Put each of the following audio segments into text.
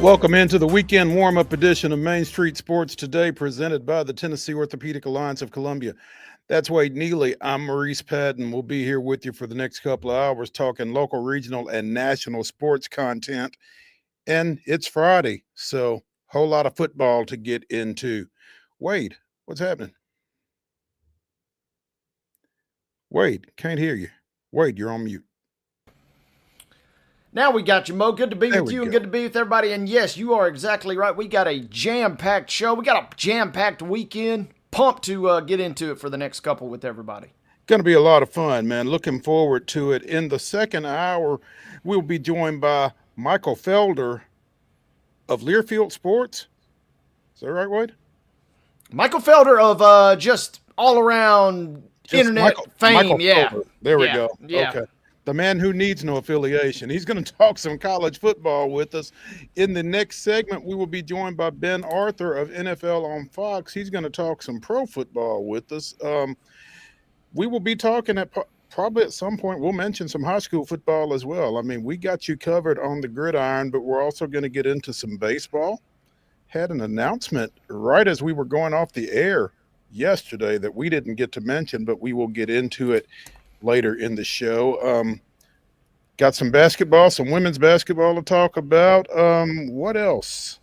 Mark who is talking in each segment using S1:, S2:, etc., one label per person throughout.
S1: Welcome into the weekend warm-up edition of Main Street Sports Today, presented by the Tennessee Orthopedic Alliance of Columbia. That's Wade Neely. I'm Maurice Patton. We'll be here with you for the next couple of hours talking local, regional, and national sports content. And it's Friday, so whole lot of football to get into. Wade, what's happening? Wade, can't hear you. Wade, you're on mute.
S2: Now we got you, Mo. Good to be
S1: There
S2: with
S1: we
S2: you and
S1: go.
S2: good to be with everybody. And yes, you are exactly right. We got a jam-packed show. We got a jam-packed weekend. Pumped to get into it for the next couple with everybody.
S1: Going to be a lot of fun, man. Looking forward to it. In the second hour, we'll be joined by Michael Felder of Learfield Sports. Is that right, Wade?
S2: Michael Felder of just all-around internet fame.
S1: Michael
S2: Yeah.
S1: Felder. There we
S2: Yeah.
S1: go.
S2: Yeah.
S1: Okay. The man who needs no affiliation. He's going to talk some college football with us. In the next segment, we will be joined by Ben Arthur of NFL on Fox. He's going to talk some pro football with us. We will be talking probably at some point. We'll mention some high school football as well. I mean, we got you covered on the gridiron, but we're also going to get into some baseball. Had an announcement right as we were going off the air yesterday that we didn't get to mention, but we will get into it later in the show. Got some basketball, some women's basketball to talk about. What else?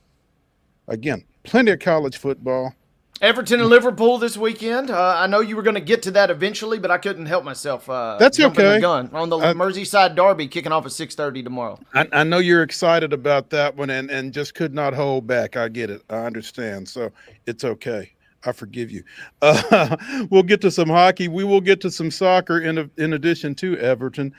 S1: Again, plenty of college football.
S2: Everton and Liverpool this weekend. I know you were going to get to that eventually, but I couldn't help myself.
S1: That's
S2: jumping
S1: okay.
S2: the gun on the Merseyside Derby kicking off at 6:30 tomorrow.
S1: I know you're excited about that one and just could not hold back. I get it. I understand. So it's okay. I forgive you. We'll get to some hockey. We will get to some soccer in addition to Everton.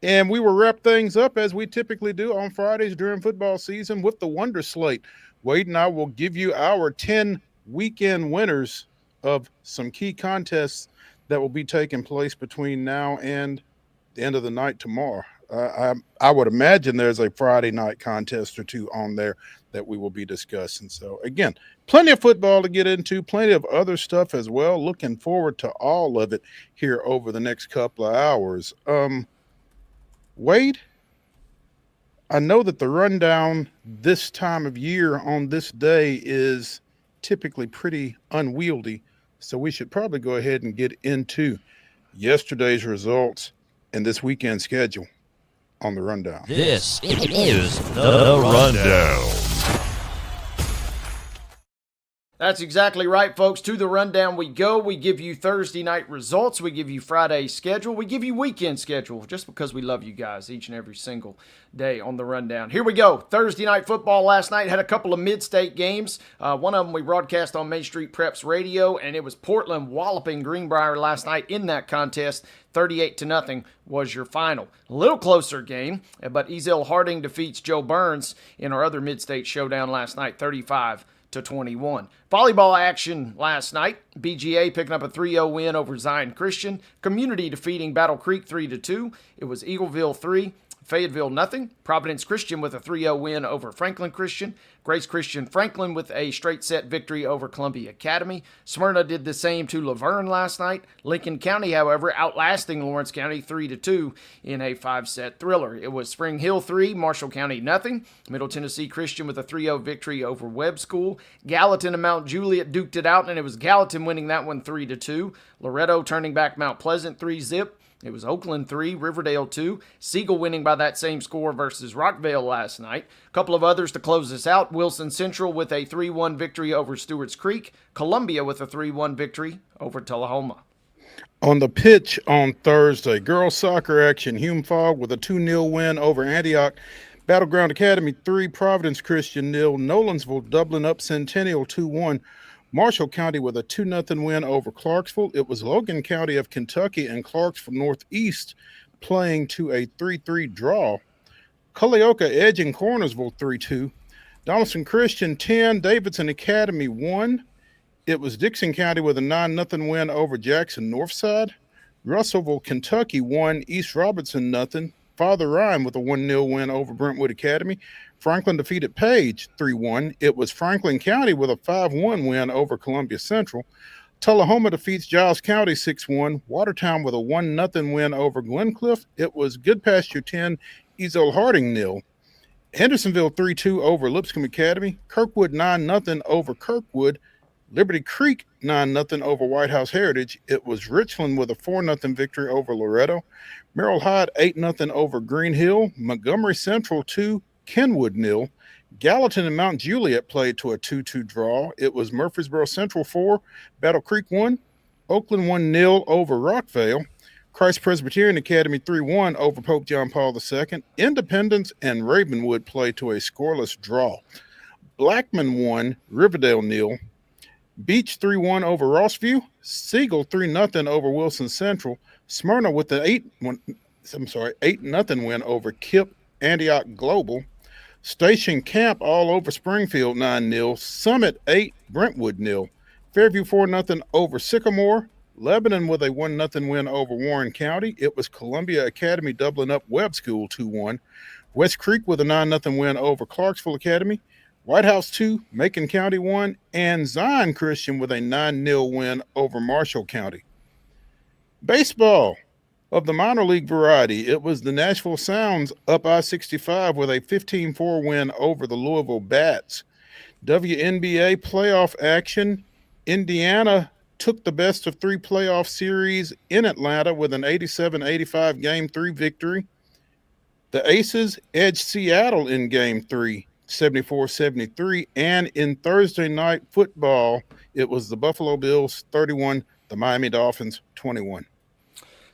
S1: And we will wrap things up as we typically do on Fridays during football season with the Wonder Slate. Wade and I will give you our 10 weekend winners of some key contests that will be taking place between now and the end of the night tomorrow. I would imagine there's a Friday night contest or two on there that we will be discussing. So, again, plenty of football to get into, plenty of other stuff as well. Looking forward to all of it here over the next couple of hours. Wade, I know that the rundown this time of year on this day is typically pretty unwieldy, so we should probably go ahead and get into yesterday's results and this weekend schedule on the rundown.
S3: This is the rundown.
S2: That's exactly right, folks. To the rundown we go. We give you Thursday night results. We give you Friday schedule. We give you weekend schedule just because we love you guys each and every single day on the rundown. Here we go. Thursday night football last night had a couple of mid-state games. One of them we broadcast on Main Street Preps Radio, and it was Portland walloping Greenbrier last night in that contest. 38-0 was your final. A little closer game, but Ezell Harding defeats Joe Burns in our other mid-state showdown last night, 35-21. Volleyball action last night. BGA picking up a 3-0 win over Zion Christian. Community defeating Battle Creek 3-2. It was Eagleville 3, Fayetteville 0. Providence Christian with a 3-0 win over Franklin Christian. Grace Christian Franklin with a straight set victory over Columbia Academy. Smyrna did the same to Laverne last night. Lincoln County, however, outlasting Lawrence County 3-2 in a 5-set thriller. It was Spring Hill 3, Marshall County 0. Middle Tennessee Christian with a 3-0 victory over Webb School. Gallatin and Mount Juliet duked it out, and it was Gallatin winning that one 3-2. Loretto turning back Mount Pleasant 3-0. It was Oakland 3, Riverdale 2. Siegel winning by that same score versus Rockvale last night. A couple of others to close us out. Wilson Central with a 3-1 victory over Stewart's Creek. Columbia with a 3-1 victory over Tullahoma.
S1: On the pitch on Thursday, girls soccer action. Hume Fogg with a 2-0 win over Antioch. Battleground Academy 3, Providence Christian 0. Nolensville doubling up Centennial 2-1. Marshall County with a 2-0 win over Clarksville. It was Logan County of Kentucky and Clarksville Northeast playing to a 3-3 draw. Culleoka edging Cornersville 3-2. Donaldson Christian 10, Davidson Academy 1. It was Dixon County with a 9-0 win over Jackson Northside. Russellville, Kentucky 1, East Robertson 0. Father Ryan with a 1-0 win over Brentwood Academy. Franklin defeated Page 3-1. It was Franklin County with a 5-1 win over Columbia Central. Tullahoma defeats Giles County 6-1. Watertown with a 1-0 win over Glencliff. It was Goodpasture 10, Ezell Harding 0. Hendersonville 3-2 over Lipscomb Academy. Kirkwood 9-0 over Kirkwood. Liberty Creek 9-0 over White House Heritage. It was Richland with a 4-0 victory over Loretto. Merrill Hyde 8-0 over Green Hill. Montgomery Central 2, Kenwood 0. Gallatin and Mount Juliet played to a 2-2 draw. It was Murfreesboro Central 4, Battle Creek 1. Oakland 1-0 over Rockvale. Christ Presbyterian Academy 3-1 over Pope John Paul II. Independence and Ravenwood played to a scoreless draw. Blackman 1, Riverdale 0. Beach 3-1 over Rossview. Siegel 3-0 over Wilson Central. Smyrna with the 8-0 win over Kip Antioch Global. Station Camp all over Springfield 9-0. Summit 8, Brentwood 0. Fairview 4-0 over Sycamore. Lebanon with a 1-0 win over Warren County. It was Columbia Academy doubling up Webb School 2-1. West Creek with a 9-0 win over Clarksville Academy. White House 2, Macon County 1, and Zion Christian with a 9-0 win over Marshall County. Baseball of the minor league variety, it was the Nashville Sounds up I-65 with a 15-4 win over the Louisville Bats. WNBA playoff action, Indiana took the best of 3 playoff series in Atlanta with an 87-85 Game 3 victory. The Aces edged Seattle in Game 3. 74-73, and in Thursday night football, it was the Buffalo Bills 31, the Miami Dolphins 21.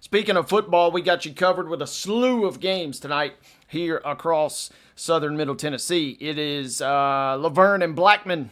S2: Speaking of football, we got you covered with a slew of games tonight here across southern Middle Tennessee. It is Laverne and Blackman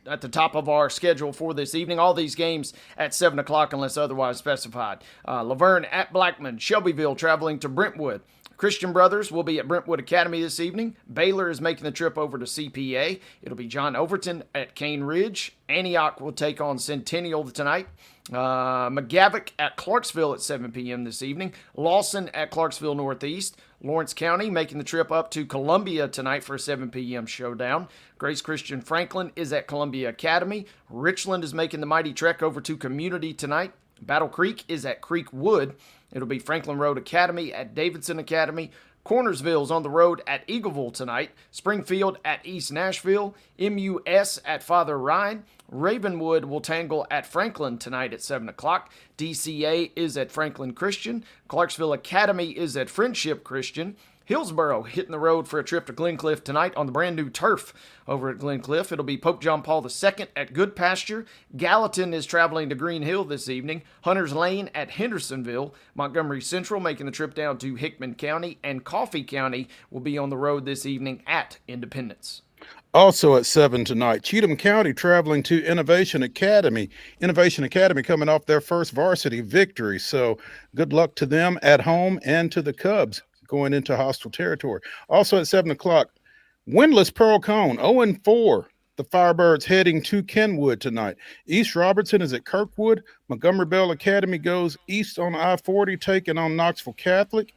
S2: at the top of our schedule for this evening. All these games at 7 o'clock unless otherwise specified. Laverne at Blackman, Shelbyville traveling to Brentwood. Christian Brothers will be at Brentwood Academy this evening. Baylor is making the trip over to CPA. It'll be John Overton at Cane Ridge. Antioch will take on Centennial tonight. McGavock at Clarksville at 7 p.m. this evening. Lawson at Clarksville Northeast. Lawrence County making the trip up to Columbia tonight for a 7 p.m. showdown. Grace Christian Franklin is at Columbia Academy. Richland is making the mighty trek over to Community tonight. Battle Creek is at Creekwood. It'll be Franklin Road Academy at Davidson Academy. Cornersville's on the road at Eagleville tonight. Springfield at East Nashville. MUS at Father Ryan. Ravenwood will tangle at Franklin tonight at 7 o'clock. DCA is at Franklin Christian. Clarksville Academy is at Friendship Christian. Hillsboro hitting the road for a trip to Glencliff tonight on the brand new turf over at Glencliff. It'll be Pope John Paul II at Good Pasture. Gallatin is traveling to Green Hill this evening. Hunters Lane at Hendersonville. Montgomery Central making the trip down to Hickman County. And Coffee County will be on the road this evening at Independence.
S1: Also at 7 tonight, Cheatham County traveling to Innovation Academy. Innovation Academy coming off their first varsity victory. So good luck to them at home and to the Cubs going into hostile territory. Also at 7 o'clock, winless Pearl Cone, 0-4. The Firebirds heading to Kenwood tonight. East Robertson is at Kirkwood. Montgomery Bell Academy goes east on I-40, taking on Knoxville Catholic.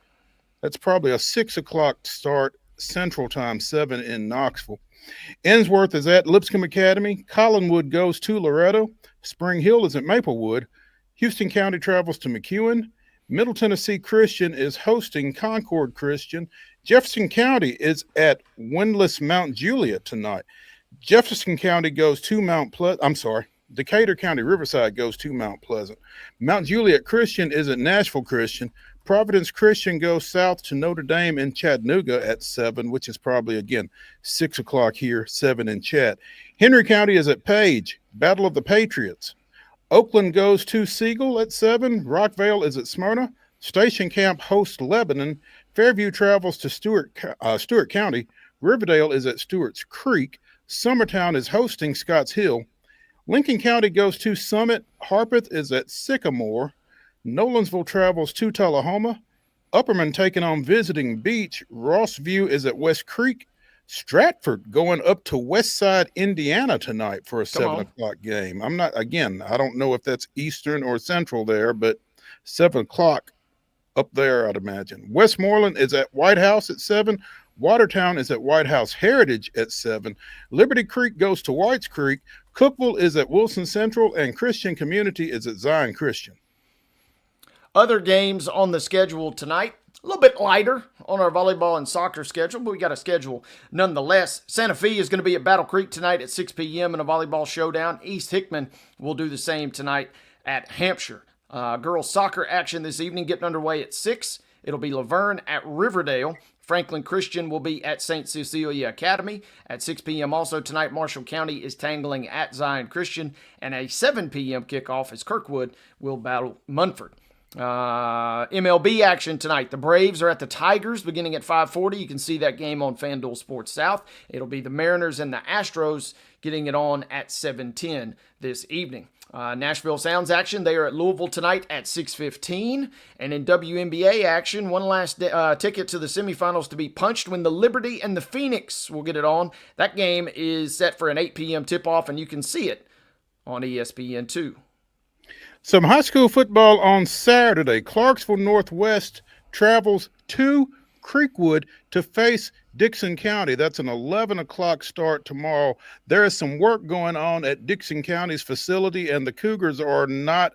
S1: That's probably a 6 o'clock start, Central Time, 7 in Knoxville. Ensworth is at Lipscomb Academy. Collinwood goes to Loretto. Spring Hill is at Maplewood. Houston County travels to McEwen. Middle Tennessee Christian is hosting Concord Christian. Jefferson County is at winless Mount Juliet tonight. Jefferson County goes to Decatur County Riverside goes to Mount Pleasant. Mount Juliet Christian is at Nashville Christian. Providence Christian goes south to Notre Dame in Chattanooga at 7, which is probably, again, 6 o'clock here, 7 in Chat. Henry County is at Page, Battle of the Patriots. Oakland goes to Siegel at 7. Rockvale is at Smyrna. Station Camp hosts Lebanon. Fairview travels to Stewart County. Riverdale is at Stewart's Creek. Summertown is hosting Scotts Hill. Lincoln County goes to Summit. Harpeth is at Sycamore. Nolensville travels to Tullahoma. Upperman taking on Visiting Beach. Rossview is at West Creek. Stratford going up to Westside, Indiana tonight for a 7 o'clock game. I don't know if that's Eastern or Central there, but 7 o'clock up there, I'd imagine. Westmoreland is at White House at 7. Watertown is at White House Heritage at 7. Liberty Creek goes to Whites Creek. Cookville is at Wilson Central, and Christian Community is at Zion Christian.
S2: Other games on the schedule tonight. a little bit lighter on our volleyball and soccer schedule, but we got a schedule nonetheless. Santa Fe is going to be at Battle Creek tonight at 6 p.m. in a volleyball showdown. East Hickman will do the same tonight at Hampshire. Girls soccer action this evening getting underway at 6. It'll be Laverne at Riverdale. Franklin Christian will be at St. Cecilia Academy at 6 p.m. Also tonight, Marshall County is tangling at Zion Christian, and a 7 p.m. kickoff as Kirkwood will battle Munford. MLB action tonight. The Braves are at the Tigers beginning at 5:40. You can see that game on FanDuel Sports South. It'll be the Mariners and the Astros getting it on at 7:10 this evening. Nashville Sounds action. They are at Louisville tonight at 6:15. And in WNBA action, one last ticket to the semifinals to be punched when the Liberty and the Phoenix will get it on. That game is set for an 8 p.m. tip-off, and you can see it on ESPN2.
S1: Some high school football on Saturday. Clarksville Northwest travels to Creekwood to face Dixon County. That's an 11 o'clock start tomorrow. There is some work going on at Dixon County's facility, and the Cougars are not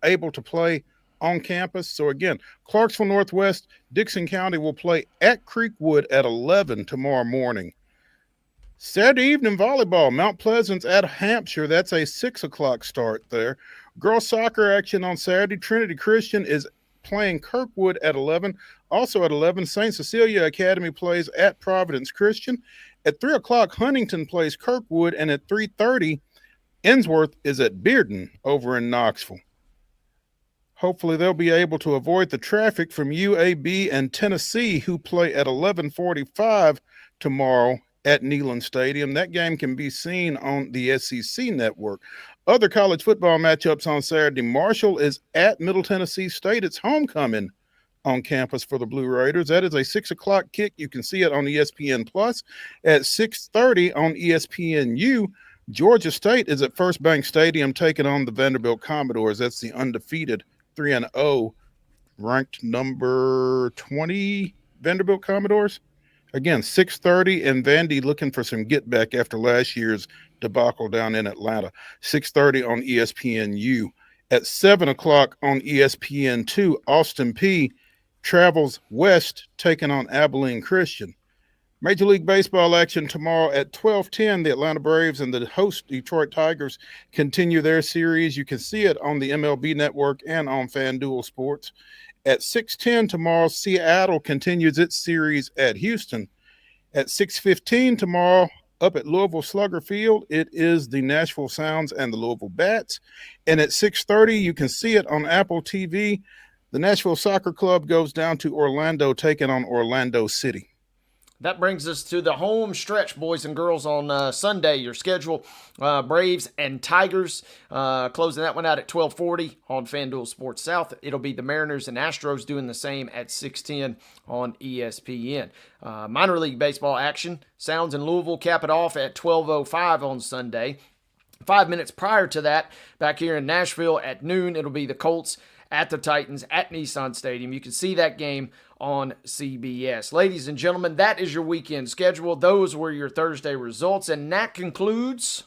S1: able to play on campus. So again, Clarksville Northwest, Dixon County will play at Creekwood at 11 tomorrow morning. Saturday evening volleyball, Mount Pleasant's at Hampshire. That's a 6 o'clock start there. Girls soccer action on Saturday. Trinity Christian is playing Kirkwood at 11. Also at 11, St. Cecilia Academy plays at Providence Christian. At 3 o'clock, Huntington plays Kirkwood. And at 3:30, Ensworth is at Bearden over in Knoxville. Hopefully they'll be able to avoid the traffic from UAB and Tennessee, who play at 11:45 tomorrow at Neyland Stadium. That game can be seen on the SEC network. Other college football matchups on Saturday. Marshall is at Middle Tennessee State. It's homecoming on campus for the Blue Raiders. That is a 6 o'clock kick. You can see it on ESPN Plus. At 6:30 on ESPNU, Georgia State is at First Bank Stadium taking on the Vanderbilt Commodores. That's the undefeated 3-0, ranked number 20 Vanderbilt Commodores. Again, 6:30, and Vandy looking for some get back after last year's debacle down in Atlanta. 6:30 on ESPNU. At 7 o'clock on ESPN2, Austin Peay travels west, taking on Abilene Christian. Major League Baseball action tomorrow at 12:10. The Atlanta Braves and the host Detroit Tigers continue their series. You can see it on the MLB Network and on FanDuel Sports. At 6:10 tomorrow, Seattle continues its series at Houston. At 6:15 tomorrow, up at Louisville Slugger Field, it is the Nashville Sounds and the Louisville Bats. And at 6:30, you can see it on Apple TV. The Nashville Soccer Club goes down to Orlando, taking on Orlando City.
S2: That brings us to the home stretch, boys and girls, on Sunday. Your schedule, Braves and Tigers, closing that one out at 12:40 on FanDuel Sports South. It'll be the Mariners and Astros doing the same at 6:10 on ESPN. Minor League Baseball action, Sounds in Louisville cap it off at 12:05 on Sunday. 5 minutes prior to that, back here in Nashville at noon, it'll be the Colts at the Titans at Nissan Stadium. You can see that game on CBS. Ladies and gentlemen, that is your weekend schedule. Those were your Thursday results, and that concludes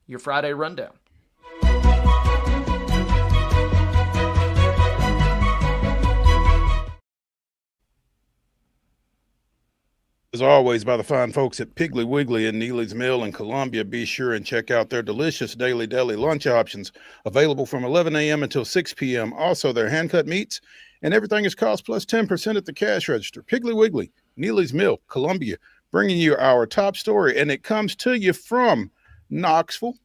S2: your Friday rundown.
S1: As always, by the fine folks at Piggly Wiggly in Neely's Mill in Columbia. Be sure and check out their delicious daily deli lunch options, available from 11 a.m. until 6 p.m. Also, their hand-cut meats, and everything is cost plus 10% at the cash register. Piggly Wiggly, Neely's Mill, Columbia, bringing you our top story, and it comes to you from Knoxville.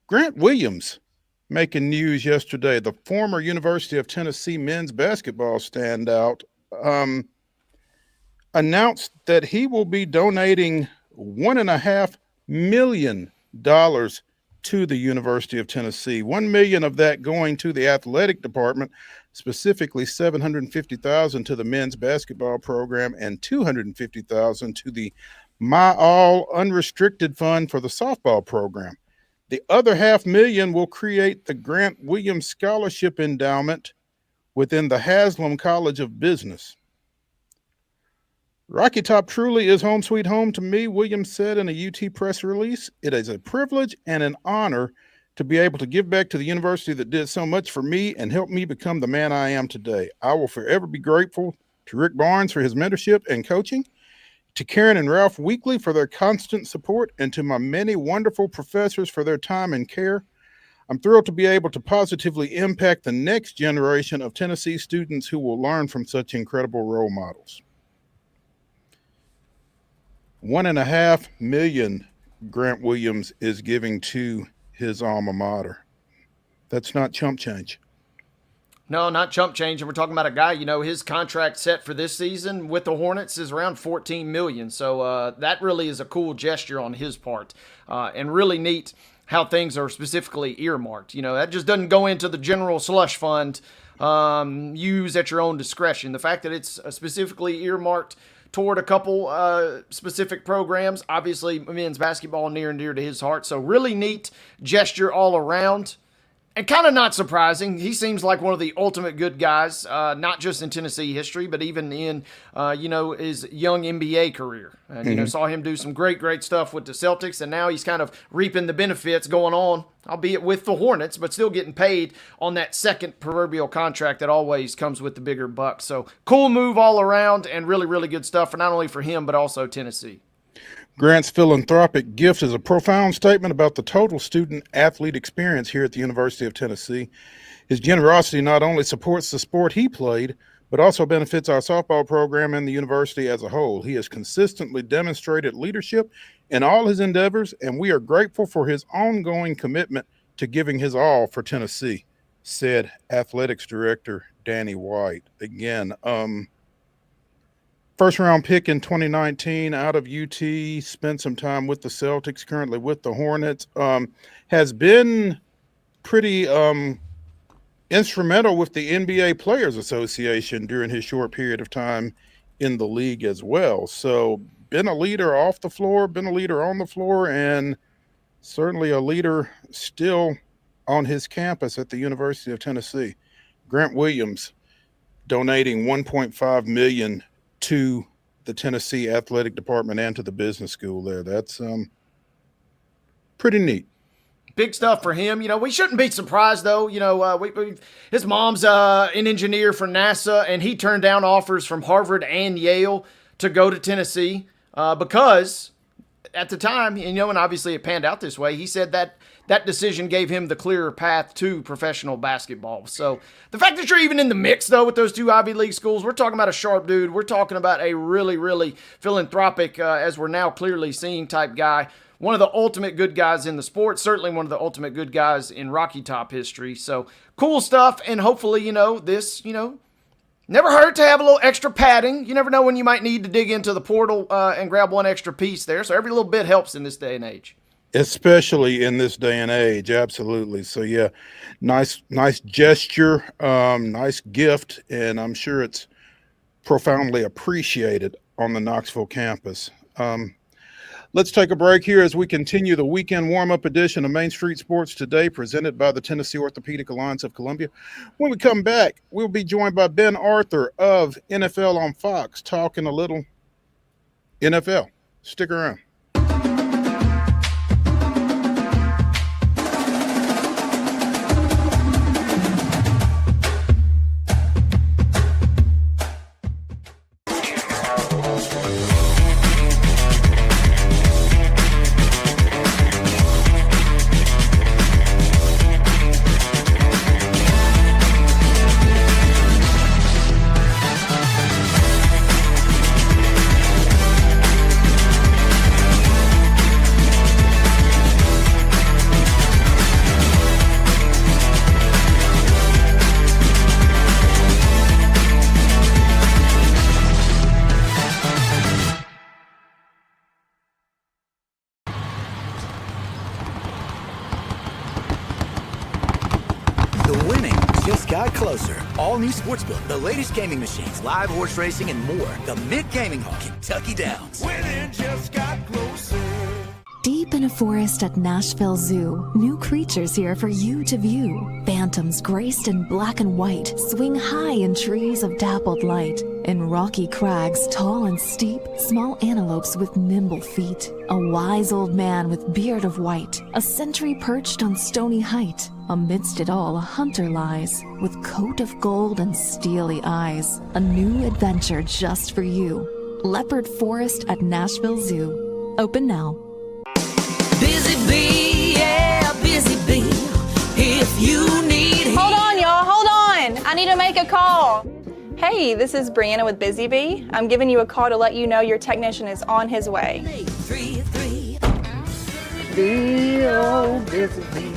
S1: Grant Williams making news yesterday. The former University of Tennessee men's basketball standout announced that he will be donating $1.5 million to the University of Tennessee. $1 million of that going to the athletic department, specifically $750,000 to the men's basketball program and $250,000 to the My All Unrestricted Fund for the softball program. The other $500,000 will create the Grant Williams Scholarship Endowment within the Haslam College of Business. Rocky Top truly is home sweet home to me, Williams said in a UT press release. It is a privilege and an honor to be able to give back to the university that did so much for me and helped me become the man I am today. I will forever be grateful to Rick Barnes for his mentorship and coaching, to Karen and Ralph Weekly for their constant support, and to my many wonderful professors for their time and care. I'm thrilled to be able to positively impact the next generation of Tennessee students who will learn from such incredible role models. $1.5 million Grant Williams is giving to his alma mater. That's not chump change.
S2: No, not chump change. And we're talking about a guy, his contract set for this season with the Hornets is around $14 million. So that really is a cool gesture on his part, and really neat how things are specifically earmarked. That just doesn't go into the general slush fund, use at your own discretion. The fact that it's specifically earmarked toward a couple specific programs, obviously men's basketball near and dear to his heart. So really neat gesture all around. And kind of not surprising. He seems like one of the ultimate good guys, not just in Tennessee history, but even in, his young NBA career. And, saw him do some great, great stuff with the Celtics, and now he's kind of reaping the benefits going on, albeit with the Hornets, but still getting paid on that second proverbial contract that always comes with the bigger bucks. So cool move all around, and really, really good stuff for not only for him, but also Tennessee.
S1: Grant's philanthropic gift is a profound statement about the total student-athlete experience here at the University of Tennessee. His generosity not only supports the sport he played, but also benefits our softball program and the university as a whole. He has consistently demonstrated leadership in all his endeavors, and we are grateful for his ongoing commitment to giving his all for Tennessee, said Athletics Director Danny White. Again, first-round pick in 2019 out of UT, spent some time with the Celtics, currently with the Hornets, has been pretty instrumental with the NBA Players Association during his short period of time in the league as well. So been a leader off the floor, been a leader on the floor, and certainly a leader still on his campus at the University of Tennessee. Grant Williams donating $1.5 million to the Tennessee Athletic Department and to the business school there. That's pretty neat.
S2: Big stuff for him. We shouldn't be surprised, though. His mom's an engineer for NASA, and he turned down offers from Harvard and Yale to go to Tennessee because at the time, and obviously it panned out this way, he said that that decision gave him the clearer path to professional basketball. So the fact that you're even in the mix, though, with those two Ivy League schools, we're talking about a sharp dude. We're talking about a really, really philanthropic, as we're now clearly seeing, type guy. One of the ultimate good guys in the sport, certainly one of the ultimate good guys in Rocky Top history. So cool stuff, and hopefully, this, never hurt to have a little extra padding. You never know when you might need to dig into the portal and grab one extra piece there. So every little bit helps in this day and age.
S1: Especially in this day and age, absolutely. So yeah, nice gesture, nice gift, and I'm sure it's profoundly appreciated on the Knoxville campus. Let's take a break here as we continue the weekend warm-up edition of Main Street Sports Today, presented by the Tennessee Orthopedic Alliance of Columbia. When we come back, we'll be joined by Ben Arthur of NFL on Fox, talking a little NFL. Stick around.
S4: Closer. All new Sportsbook, the latest gaming machines, live horse racing, and more. The Mint Gaming Hall, Kentucky Downs.
S5: Winning just got closer. Deep in a forest at Nashville Zoo, new creatures here for you to view. Phantoms graced in black and white swing high in trees of dappled light. In rocky crags, tall and steep, small antelopes with nimble feet. A wise old man with beard of white, a sentry perched on stony height. Amidst it all, a hunter lies, with coat of gold and steely eyes. A new adventure just for you. Leopard Forest at Nashville Zoo. Open now.
S6: Busy bee, yeah, busy bee. If you need
S7: Hold on, y'all, hold on. I need to make a call. Hey, this is Brianna with Busy Bee. I'm giving you a call to let you know your technician is on his way.
S6: 833.
S8: Busy bee.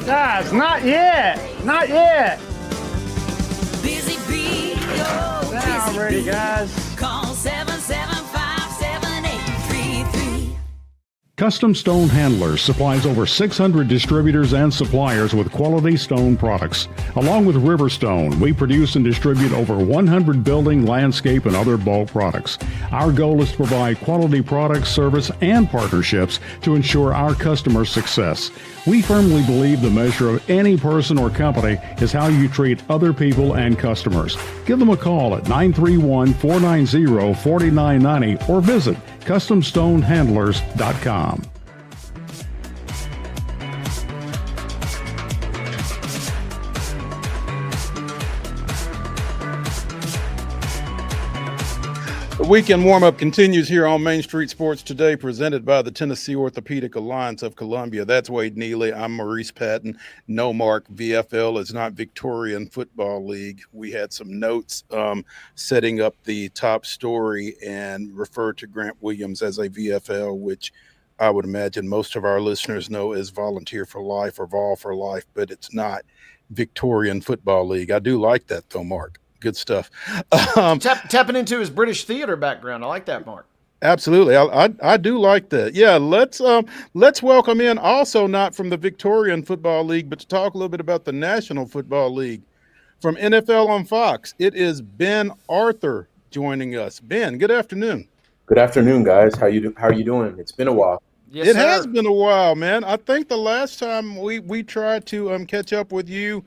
S8: Guys, not yet. Not yet.
S6: Busy bee, oh,
S8: Now
S6: busy
S8: ready,
S6: bee.
S8: guys.
S6: Call 775-7833.
S9: Custom Stone Handlers supplies over 600 distributors and suppliers with quality stone products. Along with Riverstone, we produce and distribute over 100 building, landscape, and other bulk products. Our goal is to provide quality products, service, and partnerships to ensure our customers' success. We firmly believe the measure of any person or company is how you treat other people and customers. Give them a call at 931-490-4990 or visit CustomStoneHandlers.com.
S1: The weekend warm-up continues here on Main Street Sports Today, presented by the Tennessee Orthopedic Alliance of Columbia. That's Wade Neely. I'm Maurice Patton. No, Mark, VFL is not Victorian Football League. We had some notes setting up the top story and referred to Grant Williams as a VFL, which I would imagine most of our listeners know as Volunteer for Life or Vol for Life, but it's not Victorian Football League. I do like that, though, Mark. Good stuff.
S2: Tapping into his British theater background. I like that, Mark.
S1: Absolutely. I do like that. Yeah, let's welcome in also not from the Victorian Football League, but to talk a little bit about the National Football League from NFL on Fox. It is Ben Arthur joining us. Ben, good afternoon.
S10: Good afternoon, guys. How you doing? It's been a while.
S2: Yes,
S1: It
S2: sir.
S1: has been a while, man. I think the last time we tried to catch up with you,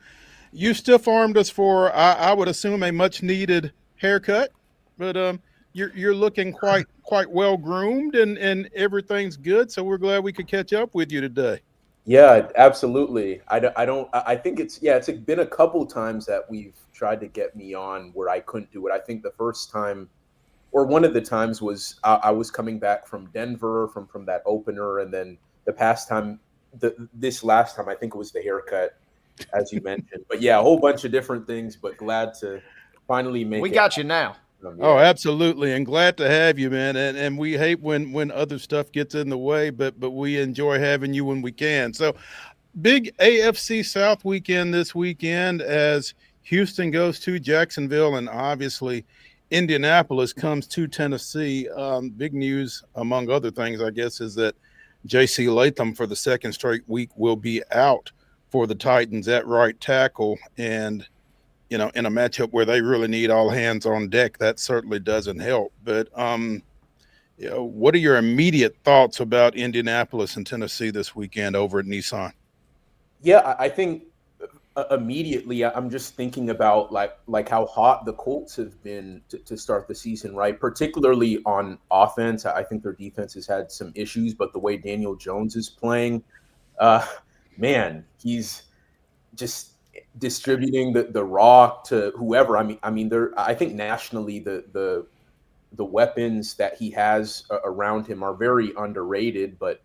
S1: you stiff-armed us for, I would assume, a much-needed haircut, but you're looking quite well-groomed and everything's good, so we're glad we could catch up with you today.
S10: Yeah, absolutely. I think it's been a couple times that we've tried to get me on where I couldn't do it. I think the first time, or one of the times, was I was coming back from Denver from that opener, and then this last time, I think it was the haircut, as you mentioned. But yeah, a whole bunch of different things, but glad to finally make it.
S2: We got you now.
S10: Yeah.
S1: Oh, absolutely, and glad to have you, man. And we hate when other stuff gets in the way, but we enjoy having you when we can. So, big AFC South weekend this weekend as Houston goes to Jacksonville, and obviously Indianapolis comes to Tennessee. Big news, among other things, I guess, is that J.C. Latham for the second straight week will be out for the Titans at right tackle, and in a matchup where they really need all hands on deck, that certainly doesn't help. But what are your immediate thoughts about Indianapolis and Tennessee this weekend over at Nissan?
S10: Yeah, I think immediately I'm just thinking about like how hot the Colts have been to start the season, right? Particularly on offense. I think their defense has had some issues, but the way Daniel Jones is playing, man, he's just distributing the rock to whoever. I mean, I think nationally the weapons that he has around him are very underrated, but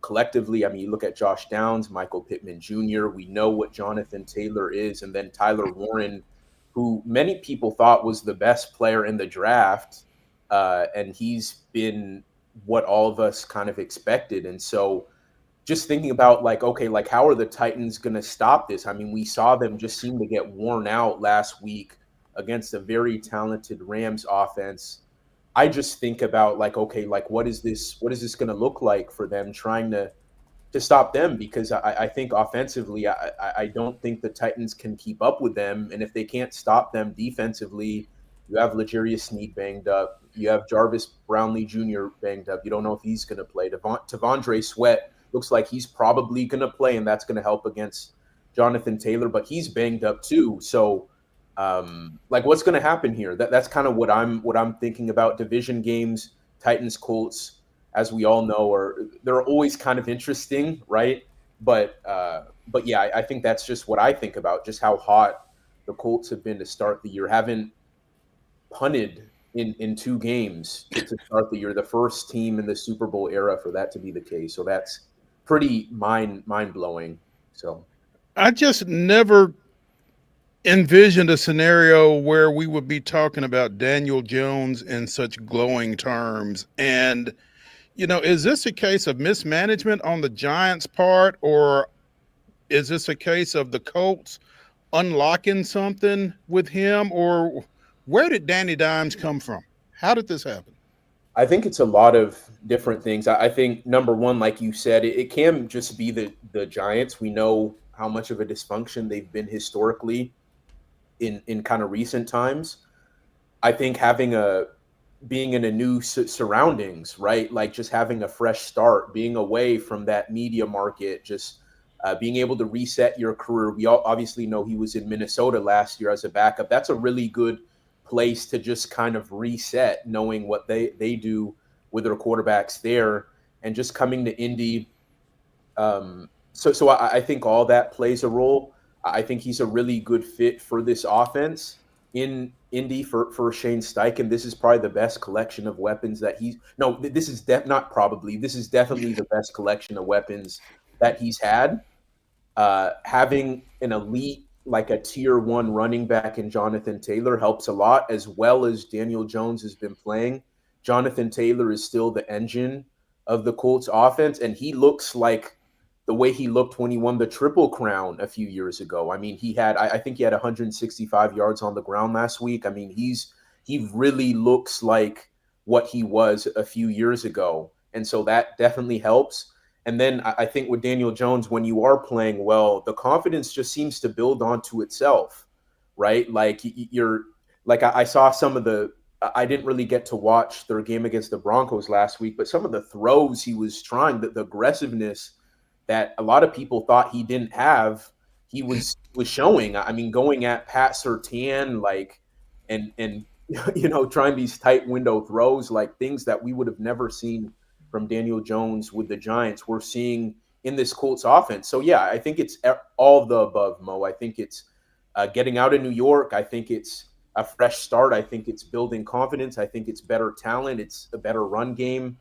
S10: collectively, I mean, you look at Josh Downs, Michael Pittman Jr., we know what Jonathan Taylor is, and then Tyler Warren, who many people thought was the best player in the draft, and he's been what all of us kind of expected. And so just thinking about how are the Titans going to stop this? I mean, we saw them just seem to get worn out last week against a very talented Rams offense. I just think about what is this going to look like for them trying to stop them? Because I think offensively, I don't think the Titans can keep up with them. And if they can't stop them defensively, You have L'Jarius Sneed banged up. You have Jarvis Brownlee Jr. banged up. You don't know if he's going to play. Tavondre Sweat looks like he's probably going to play, and that's going to help against Jonathan Taylor, but he's banged up too. So, like, what's going to happen here? That's kind of what I'm thinking about. Division games, Titans, Colts, as we all know, they're always kind of interesting, right? But yeah, I think that's just what I think about, just how hot the Colts have been to start the year. Haven't punted in 2 games to start the year. The first team in the Super Bowl era for that to be the case. So that's pretty mind blowing. So
S1: I just never envisioned a scenario where we would be talking about Daniel Jones in such glowing terms. And, is this a case of mismanagement on the Giants' part, or is this a case of the Colts unlocking something with him, or where did Danny Dimes come from? How did this happen?
S10: I think it's a lot of different things. I think number one, like you said, it can just be the Giants. We know how much of a dysfunction they've been historically in kind of recent times. I think being in a new surroundings, right? Like just having a fresh start, being away from that media market, just being able to reset your career. We all obviously know he was in Minnesota last year as a backup. That's a really good place to just kind of reset, knowing what they do with their quarterbacks there, and just coming to Indy. So I think all that plays a role. I think he's a really good fit for this offense in Indy for Shane Steichen. This is probably the best collection of weapons that this is definitely the best collection of weapons that he's had. Having an elite, like a tier 1 running back in Jonathan Taylor helps a lot, as well as Daniel Jones has been playing. Jonathan Taylor is still the engine of the Colts offense, and he looks like the way he looked when he won the Triple Crown a few years ago. I mean, I think he had 165 yards on the ground last week. I mean, he really looks like what he was a few years ago. And so that definitely helps. And then I think with Daniel Jones, when you are playing well, the confidence just seems to build onto itself, right? Like I saw I didn't really get to watch their game against the Broncos last week, but some of the throws he was trying, the aggressiveness that a lot of people thought he didn't have, he was showing. I mean, going at Pat Surtain, and trying these tight window throws, like things that we would have never seen from Daniel Jones with the Giants, we're seeing in this Colts offense. So yeah, I think it's all the above, Mo. I think it's getting out of New York. I think it's a fresh start. I think it's building confidence. I think it's better talent. It's a better run game.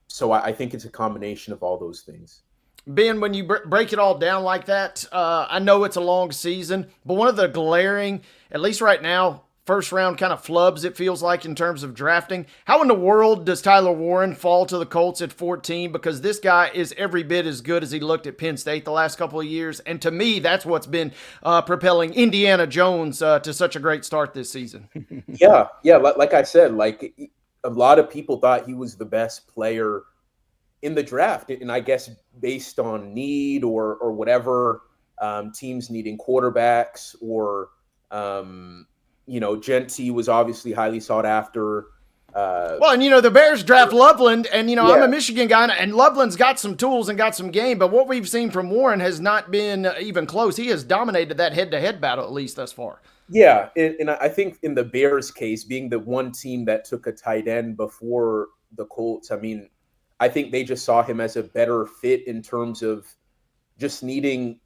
S10: So I think it's a combination of all those things.
S2: Ben, when you break it all down like that, I know it's a long season, but one of the glaring, at least right now, first round kind of flubs, it feels like, in terms of drafting. How in the world does Tyler Warren fall to the Colts at 14? Because this guy is every bit as good as he looked at Penn State the last couple of years. And to me, that's what's been propelling Indiana Jones to such a great start this season.
S10: Yeah. Like I said, like a lot of people thought he was the best player in the draft. And I guess based on need or whatever, teams needing quarterbacks or, Genty was obviously highly sought after.
S2: Well, and the Bears draft Loveland, and I'm a Michigan guy, and Loveland's got some tools and got some game, but what we've seen from Warren has not been even close. He has dominated that head-to-head battle, at least thus far.
S10: Yeah, and I think in the Bears case, being the one team that took a tight end before the Colts, I mean, I think they just saw him as a better fit in terms of just needing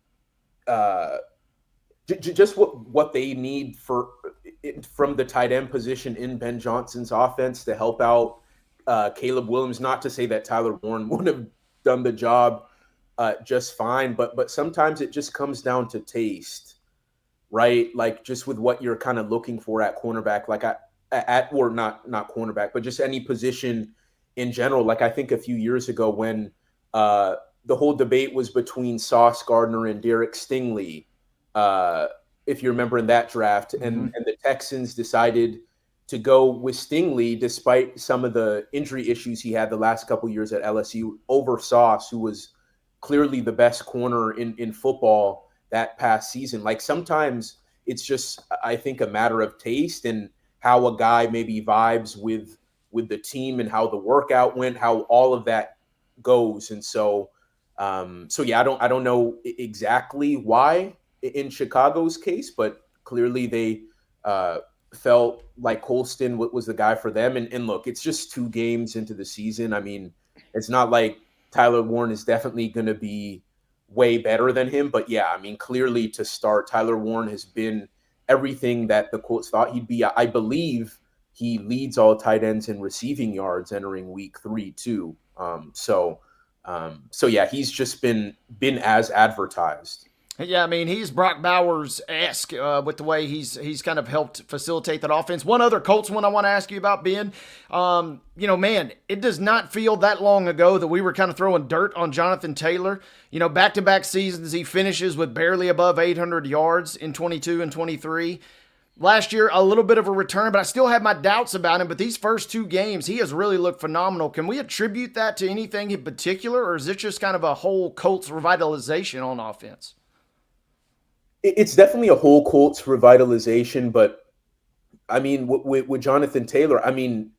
S10: just what they need from the tight end position in Ben Johnson's offense to help out Caleb Williams. Not to say that Tyler Warren wouldn't have done the job just fine, but sometimes it just comes down to taste, right? Like just with what you're kind of looking for at cornerback, like or not cornerback, but just any position in general. Like I think a few years ago when the whole debate was between Sauce Gardner and Derek Stingley, if you remember in that draft, and the Texans decided to go with Stingley despite some of the injury issues he had the last couple of years at LSU over Sauce, who was clearly the best corner in football that past season. Like sometimes It's just, I think, a matter of taste and how a guy maybe vibes with the team and how the workout went, how all of that goes. And so yeah, I don't know exactly why in Chicago's case, but clearly they felt like Colston was the guy for them. And look, it's just 2 games into the season. I mean, it's not like Tyler Warren is definitely going to be way better than him, but yeah, I mean, clearly to start, Tyler Warren has been everything that the Colts thought he'd be. I believe he leads all tight ends in receiving yards entering week 3 too. So yeah, he's just been as advertised.
S2: Yeah, I mean, he's Brock Bowers-esque with the way he's kind of helped facilitate that offense. One other Colts one I want to ask you about, Ben. Man, it does not feel that long ago that we were kind of throwing dirt on Jonathan Taylor. Back-to-back seasons, he finishes with barely above 800 yards in 22 and 23. Last year, a little bit of a return, but I still have my doubts about him. But these first 2 games, he has really looked phenomenal. Can we attribute that to anything in particular, or is it just kind of a whole Colts revitalization on offense?
S10: It's definitely a whole Colts revitalization, but I mean, with Jonathan Taylor, I mean,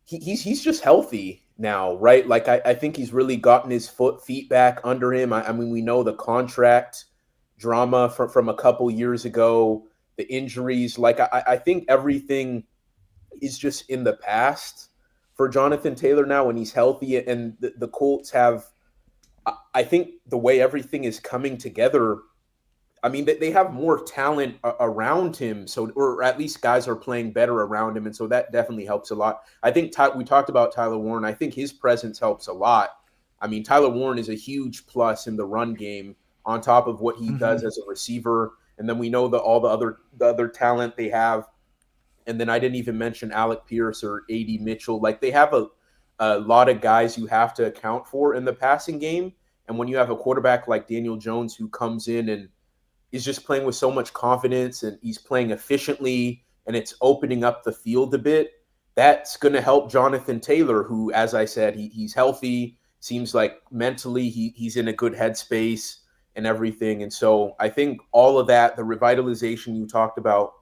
S10: he's just healthy now, right? Like I think he's really gotten his feet back under him. I mean, we know the contract drama from a couple years ago, the injuries. Like I think everything is just in the past for Jonathan Taylor now when he's healthy, and the Colts have, I think the way everything is coming together, I mean, they have more talent around him, or at least guys are playing better around him, and so that definitely helps a lot. I think we talked about Tyler Warren. I think his presence helps a lot. I mean, Tyler Warren is a huge plus in the run game on top of what he does as a receiver, and then we know all the other talent they have. And then I didn't even mention Alec Pierce or A.D. Mitchell. Like, they have a lot of guys you have to account for in the passing game, and when you have a quarterback like Daniel Jones who comes in and is just playing with so much confidence and he's playing efficiently and it's opening up the field a bit, that's going to help Jonathan Taylor, who, as I said, he's healthy, seems like mentally he's in a good headspace and everything. And so I think all of that, the revitalization you talked about,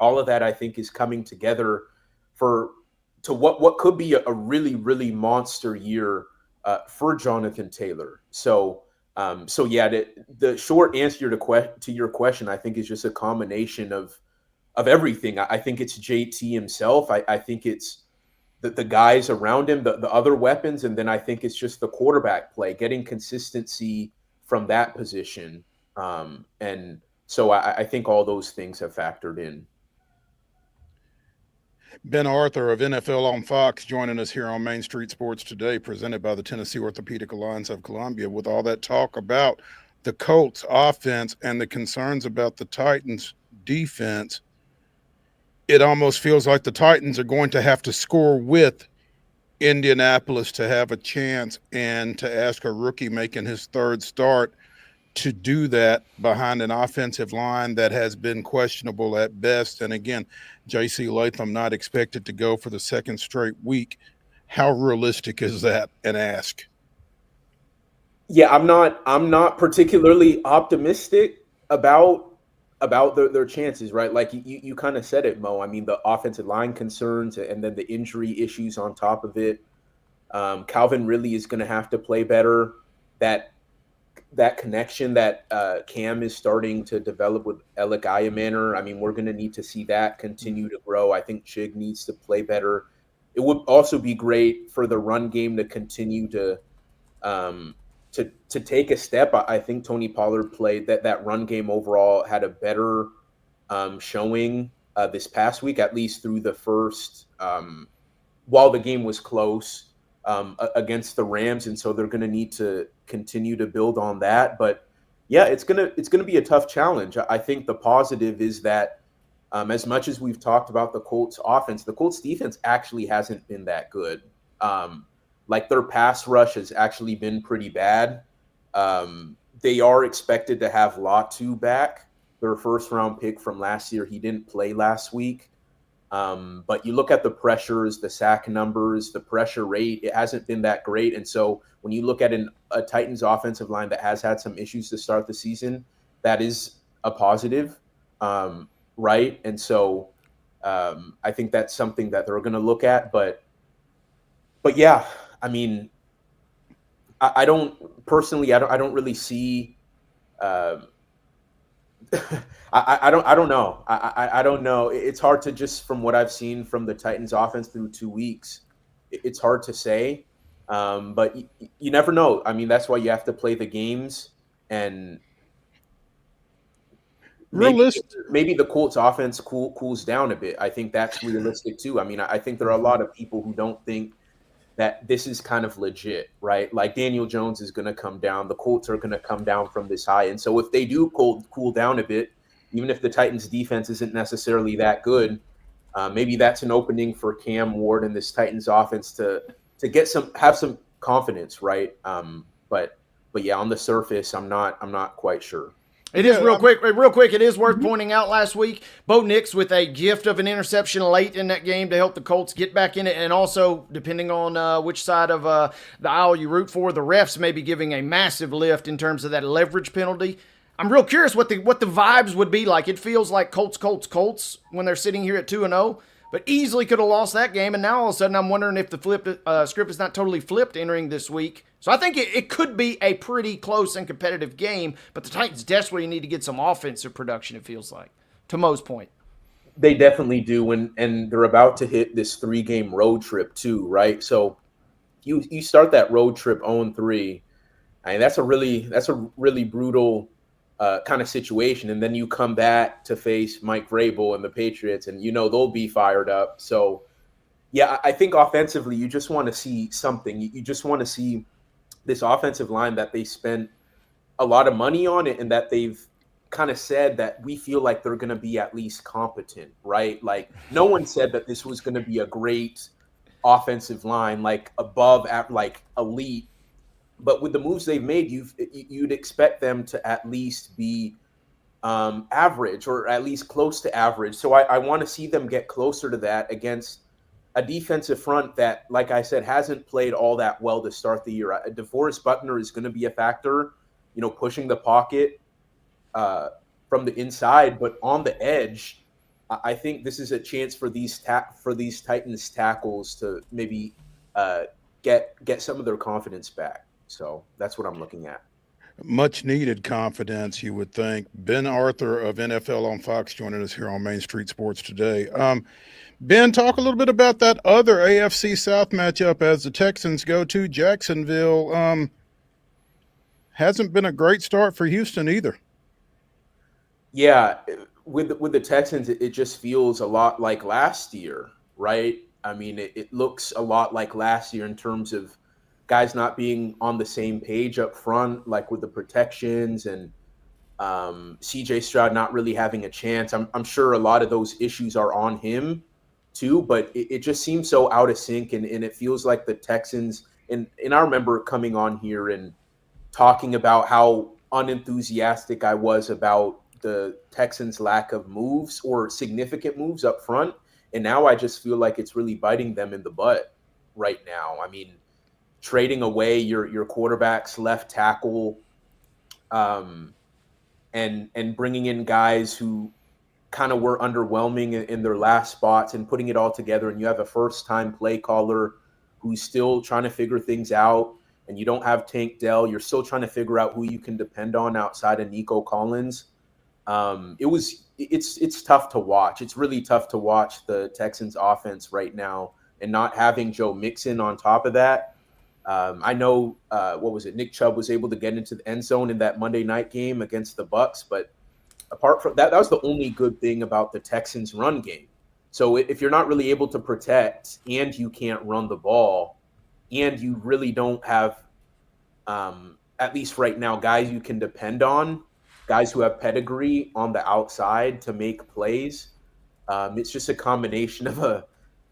S10: all of that I think is coming together to what could be a really, really monster year for Jonathan Taylor. So yeah, the short answer to your question, I think, is just a combination of everything. I think it's JT himself. I think it's the guys around him, the other weapons, and then I think it's just the quarterback play, getting consistency from that position. And so I think all those things have factored in.
S1: Ben Arthur of NFL on Fox joining us here on Main Street Sports Today, presented by the Tennessee Orthopedic Alliance of Columbia. With all that talk about the Colts offense and the concerns about the Titans defense, it almost feels like the Titans are going to have to score with Indianapolis to have a chance, and to ask a rookie making his 3rd start to do that behind an offensive line that has been questionable at best. And again, J.C. Latham not expected to go for the 2nd straight week. How realistic is that an ask?
S10: Yeah, I'm not particularly optimistic about their chances, right? Like you kind of said it, Mo. I mean, the offensive line concerns and then the injury issues on top of it. Calvin really is going to have to play better. That connection that Cam is starting to develop with Alec Ayamaner, I mean, we're going to need to see that continue to grow. I think Chig needs to play better. It would also be great for the run game to continue to take a step. I think Tony Pollard played that run game overall had a better showing this past week, at least through the first, while the game was close against the Rams. And so they're going to need to continue to build on that. But yeah, it's going to be a tough challenge. I think the positive is that as much as we've talked about the Colts offense, the Colts defense actually hasn't been that good. Like, their pass rush has actually been pretty bad. They are expected to have Latu back, their 1st-round pick from last year. He didn't play last week. But you look at the pressures, the sack numbers, the pressure rate, it hasn't been that great. And so when you look at a Titans offensive line that has had some issues to start the season, that is a positive. right? And so I think that's something that they're going to look at. But yeah, I mean, I don't personally. I don't really see. I don't know. I don't know. It's hard to just from what I've seen from the Titans offense through 2 weeks. It's hard to say, but you never know. I mean, that's why you have to play the games, and maybe the Colts offense cools down a bit. I think that's realistic too. I mean, I think there are a lot of people who don't think that this is kind of legit, right? Like Daniel Jones is going to come down. The Colts are going to come down from this high. And so if they do cool down a bit, even if the Titans defense isn't necessarily that good, maybe that's an opening for Cam Ward and this Titans offense to have some confidence, right? But yeah, on the surface, I'm not quite sure.
S2: It is real quick. It is worth pointing out last week, Bo Nix with a gift of an interception late in that game to help the Colts get back in it. And also, depending on which side of the aisle you root for, the refs may be giving a massive lift in terms of that leverage penalty. I'm real curious what the vibes would be like. It feels like Colts when they're sitting here at 2-0, but easily could have lost that game. And now all of a sudden I'm wondering if the script is not totally flipped entering this week. So I think it could be a pretty close and competitive game, but the Titans desperately need to get some offensive production, it feels like, to Mo's point.
S10: They definitely do, and they're about to hit this 3-game road trip too, right? So you start that road trip 0-3, I mean, that's a really brutal kind of situation, and then you come back to face Mike Vrabel and the Patriots, and they'll be fired up. So yeah, I think offensively you just want to see something. You just want to see this offensive line that they spent a lot of money on it, and that they've kind of said that we feel like they're going to be at least competent, right? Like no one said that this was going to be a great offensive line, like above like elite. But with the moves they've made, you'd expect them to at least be average, or at least close to average. So I want to see them get closer to that against a defensive front that, like I said, hasn't played all that well to start the year. DeForest Buckner is going to be a factor, pushing the pocket from the inside, but on the edge, I think this is a chance for these Titans tackles to maybe get some of their confidence back. So that's what I'm looking at.
S1: Much needed confidence, you would think. Ben Arthur of NFL on Fox joining us here on Main Street Sports today. Ben, talk a little bit about that other AFC South matchup as the Texans go to Jacksonville. Hasn't been a great start for Houston either.
S10: Yeah, with the Texans, it just feels a lot like last year, right? I mean, it looks a lot like last year in terms of guys not being on the same page up front, like with the protections, and CJ Stroud not really having a chance. I'm sure a lot of those issues are on him too, but it just seems so out of sync, and it feels like the Texans, and I remember coming on here and talking about how unenthusiastic I was about the Texans' lack of moves or significant moves up front, and now I just feel like it's really biting them in the butt right now. I mean, trading away your quarterback's left tackle, and bringing in guys who kind of were underwhelming in their last spots, and putting it all together, and you have a first-time play caller who's still trying to figure things out, and you don't have Tank Dell. You're still trying to figure out who you can depend on outside of Nico Collins. It's tough to watch. It's really tough to watch the Texans offense right now, and not having Joe Mixon on top of that. I know, Nick Chubb was able to get into the end zone in that Monday night game against the Bucs, but apart from that, that was the only good thing about the Texans' run game. So if you're not really able to protect, and you can't run the ball, and you really don't have, at least right now, guys you can depend on, guys who have pedigree on the outside to make plays, it's just a combination of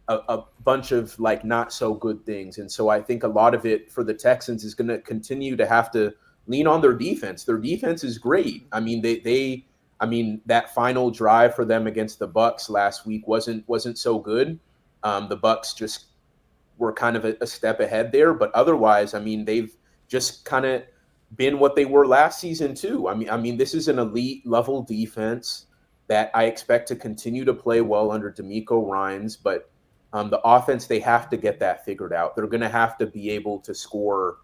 S10: a bunch of like not so good things. And so I think a lot of it for the Texans is going to continue to have to lean on their defense. Their defense is great. I mean, that final drive for them against the Bucs last week wasn't so good. The Bucs just were kind of a step ahead there, but otherwise, I mean, they've just kind of been what they were last season too. I mean, this is an elite level defense. that I expect to continue to play well under D'Amico Ryans, but the offense, they have to get that figured out. They're going to have to be able to score,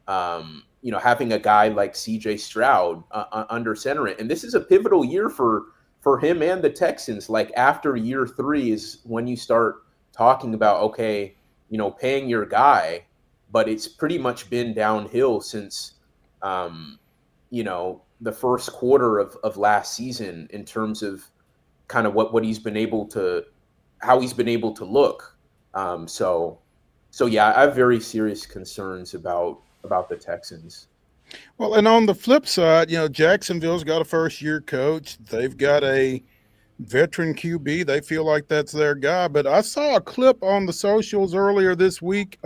S10: having a guy like CJ Stroud under center. And this is a pivotal year for him and the Texans. Like after year 3 is when you start talking about, okay, paying your guy, but it's pretty much been downhill since, the first quarter of last season in terms of kind of what he's been able to, how he's been able to look. So yeah, I have very serious concerns about the Texans.
S1: Well, and on the flip side, Jacksonville's got a first-year coach. They've got a veteran QB. They feel like that's their guy. But I saw a clip on the socials earlier this week.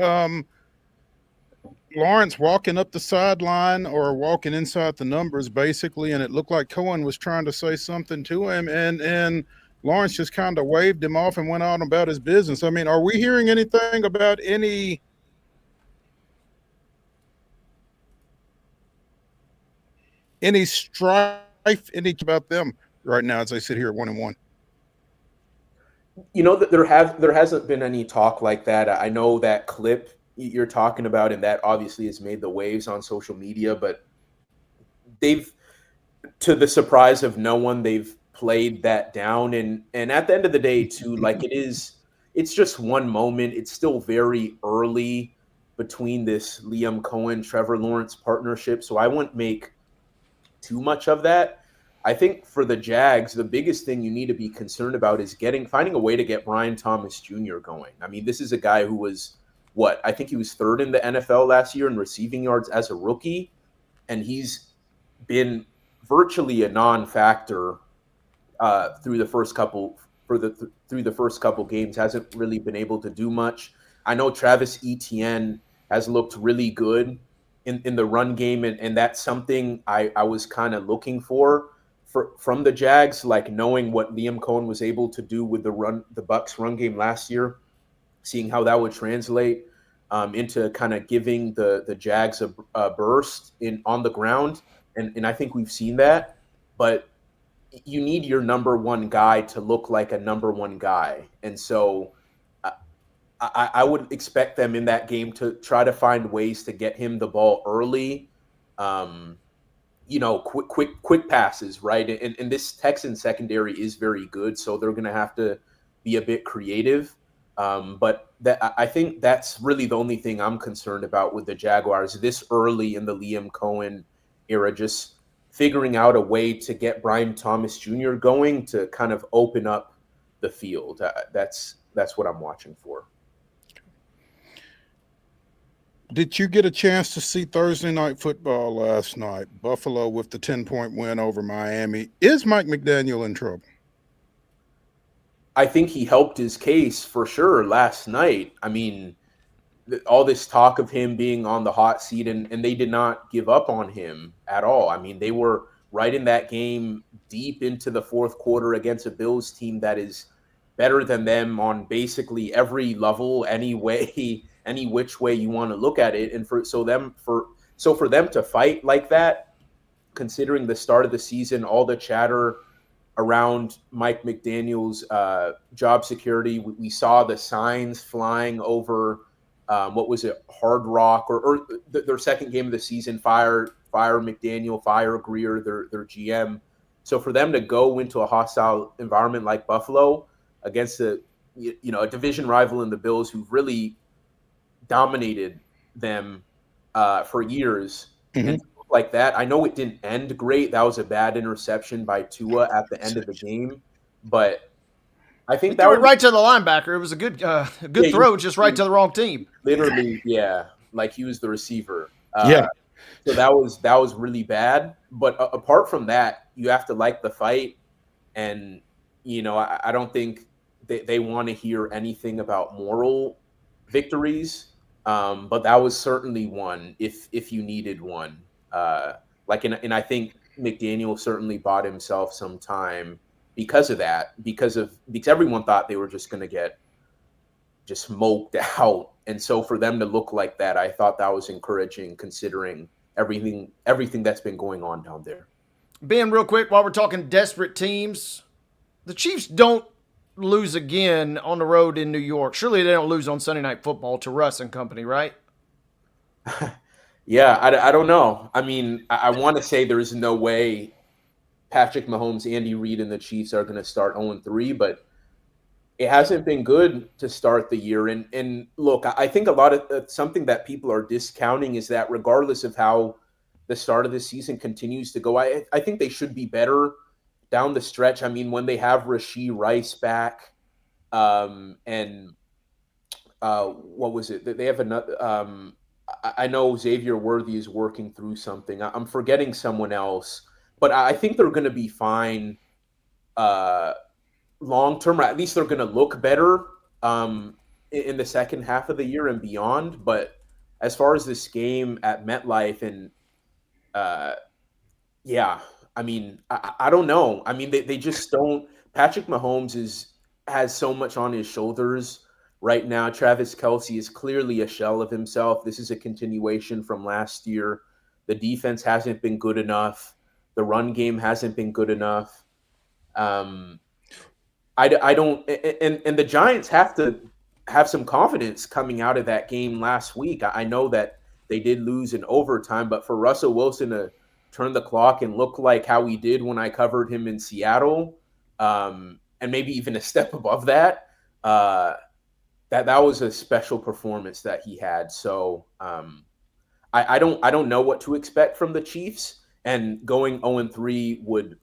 S1: Lawrence walking up the sideline or walking inside the numbers, basically, and it looked like Cohen was trying to say something to him, and Lawrence just kind of waved him off and went on about his business. I mean, are we hearing anything about any strife, any about them right now as they sit here at 1-1?
S10: There hasn't been any talk like that. I know that clip you're talking about, and that obviously has made the waves on social media, but they've, to the surprise of no one, they've played that down. And at the end of the day too, like it's just one moment. It's still very early between this Liam Cohen, Trevor Lawrence partnership. So I wouldn't make too much of that. I think for the Jags, the biggest thing you need to be concerned about is finding a way to get Brian Thomas Jr. going. I mean, this is a guy who was I think he was 3rd in the NFL last year in receiving yards as a rookie, and he's been virtually a non-factor through the first couple games. Hasn't really been able to do much. I know Travis Etienne has looked really good in the run game, and that's something I was kind of looking from the Jags, like knowing what Liam Cohen was able to do with the Bucs run game last year, seeing how that would translate into kind of giving the Jags a burst on the ground. And I think we've seen that, but you need your number one guy to look like a number one guy. And so I would expect them in that game to try to find ways to get him the ball early, quick passes, right? And this Texan secondary is very good, so they're going to have to be a bit creative. But I think that's really the only thing I'm concerned about with the Jaguars this early in the Liam Cohen era, just figuring out a way to get Brian Thomas Jr. going to kind of open up the field. That's what I'm watching for.
S1: Did you get a chance to see Thursday Night Football last night? Buffalo with the 10-point win over Miami. Is Mike McDaniel in trouble?
S10: I think he helped his case for sure last night. I mean, all this talk of him being on the hot seat, and they did not give up on him at all. I mean, they were right in that game deep into the fourth quarter against a Bills team that is better than them on basically every level, any which way you want to look at it. And for them to fight like that, considering the start of the season, all the chatter around Mike McDaniel's job security, we saw the signs flying over Hard Rock or their second game of the season, fire McDaniel, fire Greer, their GM. So for them to go into a hostile environment like Buffalo against a division rival in the Bills, who've really dominated them for years, and like that. I know it didn't end great. That was a bad interception by Tua at the end of the game, but I think that
S2: was right to the linebacker. It was a good throw, just right to the wrong team.
S10: Literally, yeah, like he was the receiver.
S1: Yeah.
S10: So that was really bad. But apart from that, you have to like the fight, and I don't think they want to hear anything about moral victories. But that was certainly one if you needed one. And I think McDaniel certainly bought himself some time because of that, because everyone thought they were just going to get just smoked out. And so for them to look like that, I thought that was encouraging considering everything that's been going on down there.
S2: Ben, real quick, while we're talking desperate teams, the Chiefs don't lose again on the road in New York. Surely they don't lose on Sunday Night Football to Russ and company, right?
S10: Yeah, I don't know. I mean, I want to say there is no way Patrick Mahomes, Andy Reid, and the Chiefs are going to start 0-3, but it hasn't been good to start the year. And look, I think a lot of something that people are discounting is that regardless of how the start of the season continues to go, I think they should be better down the stretch. I mean, when they have Rashee Rice back, and what was it? They have another. I know Xavier Worthy is working through something. I'm forgetting someone else, but I think they're going to be fine long term. Or at least they're going to look better in the second half of the year and beyond. But as far as this game at MetLife, and yeah, I mean, I don't know. I mean, they just don't. Patrick Mahomes has so much on his shoulders right now. Travis Kelce is clearly a shell of himself. This is a continuation from last year. The defense hasn't been good enough. The run game hasn't been good enough. I don't, and the Giants have to have some confidence coming out of that game last week. I know that they did lose in overtime, but for Russell Wilson to turn the clock and look like how he did when I covered him in Seattle, and maybe even a step above that, that was a special performance that he had. So I don't know what to expect from the Chiefs, and going 0-3 would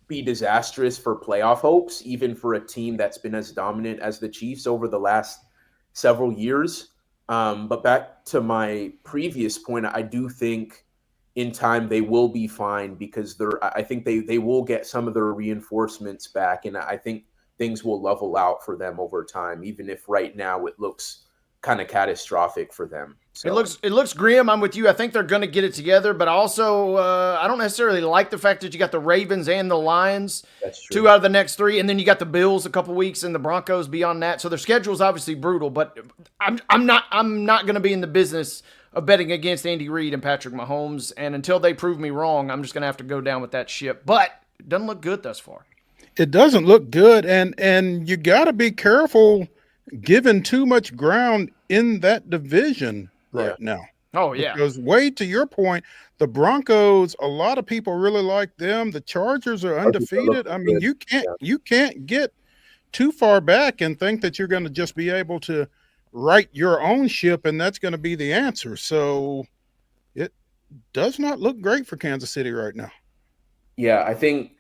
S10: be disastrous for playoff hopes, even for a team that's been as dominant as the Chiefs over the last several years. But back to my previous point, I do think in time they will be fine, because I think they will get some of their reinforcements back, and I think things will level out for them over time, even if right now it looks kind of catastrophic for them. So.
S2: It looks grim. I'm with you. I think they're going to get it together, but also I don't necessarily like the fact that you got the Ravens and the Lions,
S10: That's true.
S2: 2 out of the next 3, and then you got the Bills a couple weeks and the Broncos beyond that. So their schedule is obviously brutal, but I'm not going to be in the business of betting against Andy Reid and Patrick Mahomes, and until they prove me wrong, I'm just going to have to go down with that ship. But it doesn't look good thus far.
S1: It doesn't look good, and you got to be careful giving too much ground in that division right now.
S2: Oh, yeah.
S1: Because Wade, to your point, the Broncos, a lot of people really like them. The Chargers are undefeated. I mean, you can't get too far back and think that you're going to just be able to right your own ship, and that's going to be the answer. So it does not look great for Kansas City right now.
S10: Yeah, I think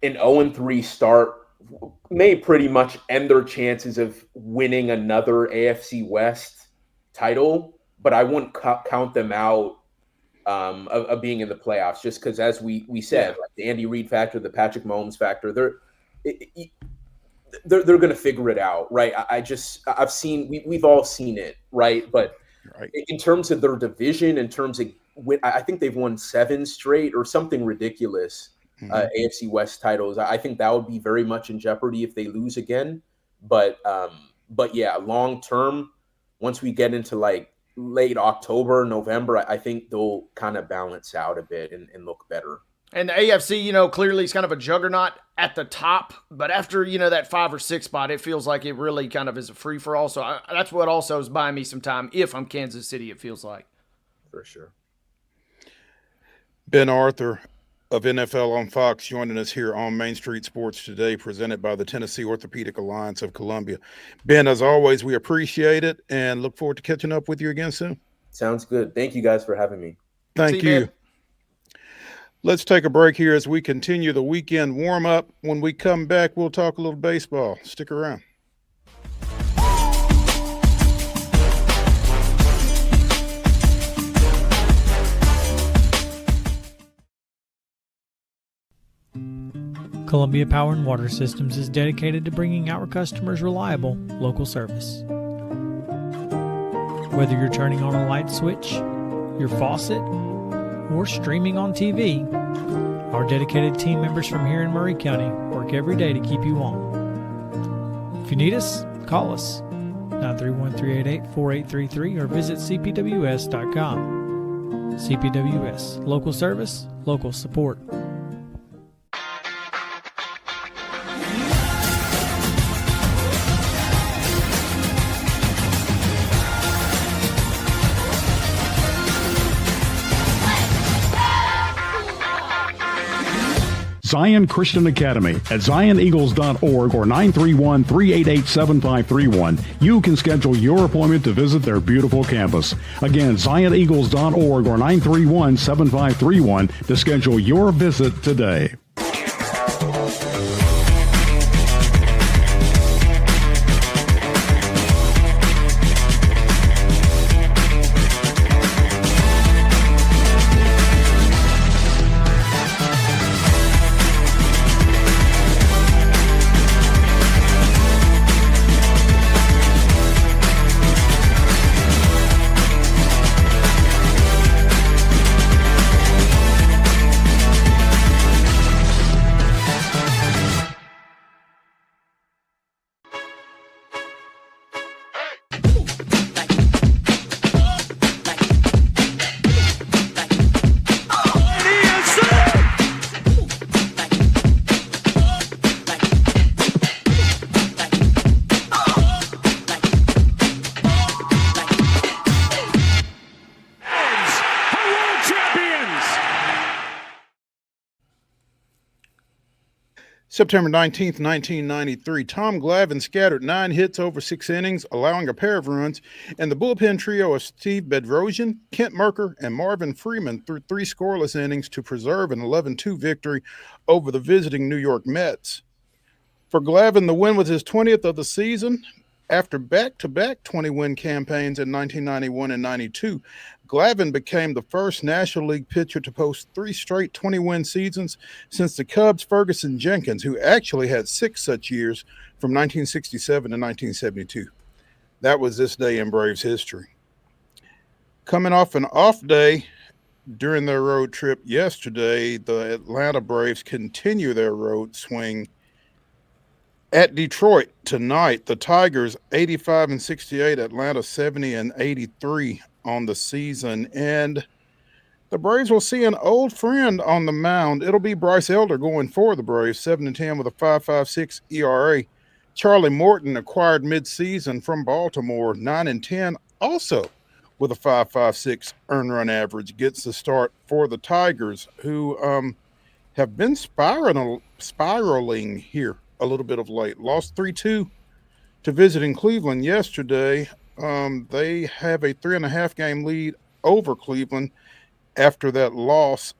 S10: an 0-3 start may pretty much end their chances of winning another AFC West title, but I wouldn't count them out of being in the playoffs, just because, as we said, like the Andy Reid factor, the Patrick Mahomes factor, they're going to figure it out, right? I've seen, we've all seen it, right? But in terms of their division, in terms of I think they've won 7 straight or something ridiculous. AFC West titles. I think that would be very much in jeopardy if they lose again. But yeah, long term, once we get into like late October, November, I think they'll kind of balance out a bit and look better.
S2: And the AFC, clearly is kind of a juggernaut at the top, but after, that 5 or 6 spot, it feels like it really kind of is a free for all. So that's what also is buying me some time. If I'm Kansas City, it feels like.
S10: For sure.
S1: Ben Arthur of NFL on Fox joining us here on Main Street Sports Today, presented by the Tennessee Orthopedic Alliance of Columbia. Ben, as always, we appreciate it and look forward to catching up with you again soon.
S10: Sounds good. Thank you guys for having me.
S1: Thank you. Man. Let's take a break here as we continue the weekend warm-up. When we come back, we'll talk a little baseball. Stick around.
S11: Columbia Power and Water Systems is dedicated to bringing our customers reliable, local service. Whether you're turning on a light switch, your faucet, or streaming on TV, our dedicated team members from here in Murray County work every day to keep you on. If you need us, call us 931-388-4833 or visit cpws.com. CPWS, local service, local support.
S9: Zion Christian Academy at zioneagles.org or 931-388-7531. You can schedule your appointment to visit their beautiful campus. Again, zioneagles.org or 931-7531 to schedule your visit today.
S1: September 19th, 1993, Tom Glavine scattered 9 hits over 6 innings, allowing a pair of runs, and the bullpen trio of Steve Bedrosian, Kent Merker, and Marvin Freeman threw 3 scoreless innings to preserve an 11-2 victory over the visiting New York Mets. For Glavine, the win was his 20th of the season. After back-to-back 20-win campaigns in 1991 and 92, Glavine became the first National League pitcher to post 3 straight 20-win seasons since the Cubs' Ferguson Jenkins, who actually had 6 such years from 1967 to 1972. That was this day in Braves history. Coming off an off day during their road trip yesterday, the Atlanta Braves continue their road swing at Detroit tonight. The Tigers 85-68, Atlanta 70-83 on the season, and the Braves will see an old friend on the mound. It'll be Bryce Elder going for the Braves, 7-10 with a 5.56 ERA. Charlie Morton, acquired midseason from Baltimore, 9-10, also with a 5.56 earned run average, gets the start for the Tigers, who have been spiraling here a little bit of late. Lost 3-2 to visiting Cleveland yesterday. They have a 3.5 game lead over Cleveland after that loss.